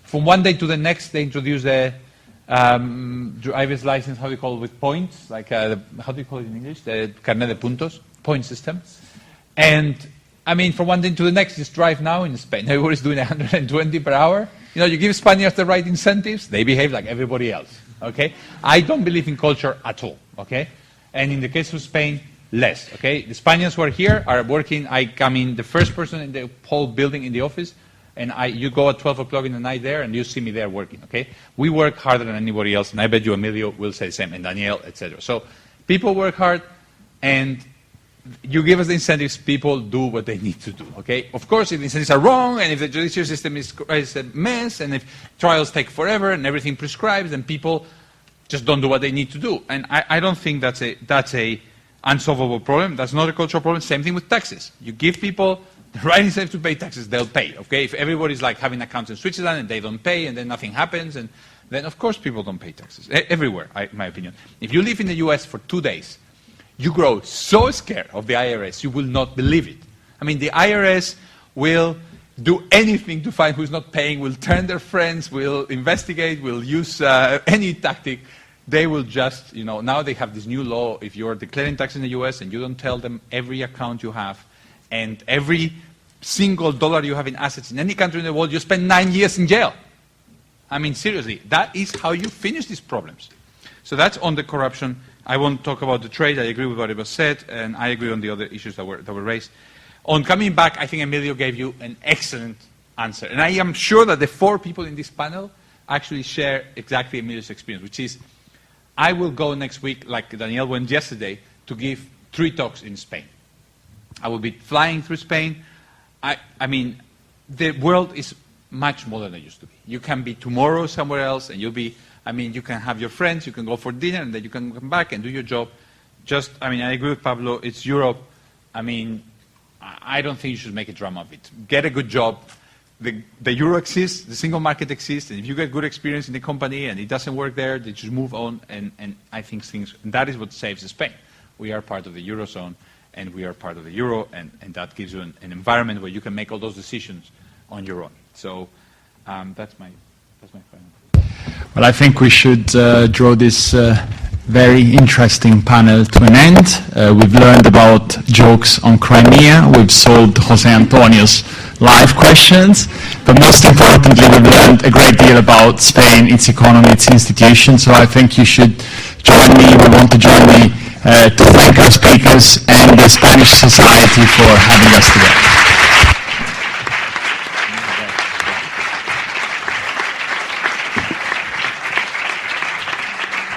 From one day to the next, they introduced the driver's license, how do you call it, with points? Like, how do you call it in English? The carnet de puntos, point system. And, from one day to the next, just drive now in Spain. Everybody's doing 120 per hour. You give Spaniards the right incentives, they behave like everybody else, okay? I don't believe in culture at all, okay? And in the case of Spain, less, okay? The Spaniards who are here are working. I come in the first person in the whole building in the office, and you go at 12 o'clock in the night there, and you see me there working, okay? We work harder than anybody else, and I bet you Emilio will say the same, and Daniel, etc. So people work hard, and you give us the incentives, people do what they need to do, okay? Of course, if the incentives are wrong, and if the judicial system is a mess, and if trials take forever, and everything prescribes, then people just don't do what they need to do. And I don't think that's a unsolvable problem. That's not a cultural problem. Same thing with taxes. You give people the right incentive to pay taxes, they'll pay, okay? If everybody's like having accounts in Switzerland and they don't pay and then nothing happens, and then of course people don't pay taxes. Everywhere, in my opinion. If you live in the US for 2 days, you grow so scared of the IRS, you will not believe it. The IRS will do anything to find who's not paying, will turn their friends, will investigate, will use any tactic. They will just, now they have this new law. If you're declaring tax in the US and you don't tell them every account you have and every single dollar you have in assets in any country in the world, you spend 9 years in jail. Seriously, that is how you finish these problems. So that's on the corruption. I won't talk about the trade. I agree with what it was said, and I agree on the other issues that were raised. On coming back, I think Emilio gave you an excellent answer. And I am sure that the 4 people in this panel actually share exactly Emilio's experience, which is, I will go next week, like Daniel went yesterday, to give 3 talks in Spain. I will be flying through Spain. The world is much more than it used to be. You can be tomorrow somewhere else, and you'll be, you can have your friends, you can go for dinner, and then you can come back and do your job. I agree with Pablo, it's Europe. I don't think you should make a drama of it. Get a good job. The euro exists, the single market exists, and if you get good experience in the company and it doesn't work there, they just move on, and I think that is what saves Spain. We are part of the Eurozone, and we are part of the euro, and that gives you an environment where you can make all those decisions on your own. So that's my final. Well, I think we should draw this very interesting panel to an end. We've learned about jokes on Crimea. We've solved Jose Antonio's live questions. But most importantly, we've learned a great deal about Spain, its economy, its institutions. So I think you should join me. We want to join me to thank our speakers and the Spanish society for having us today.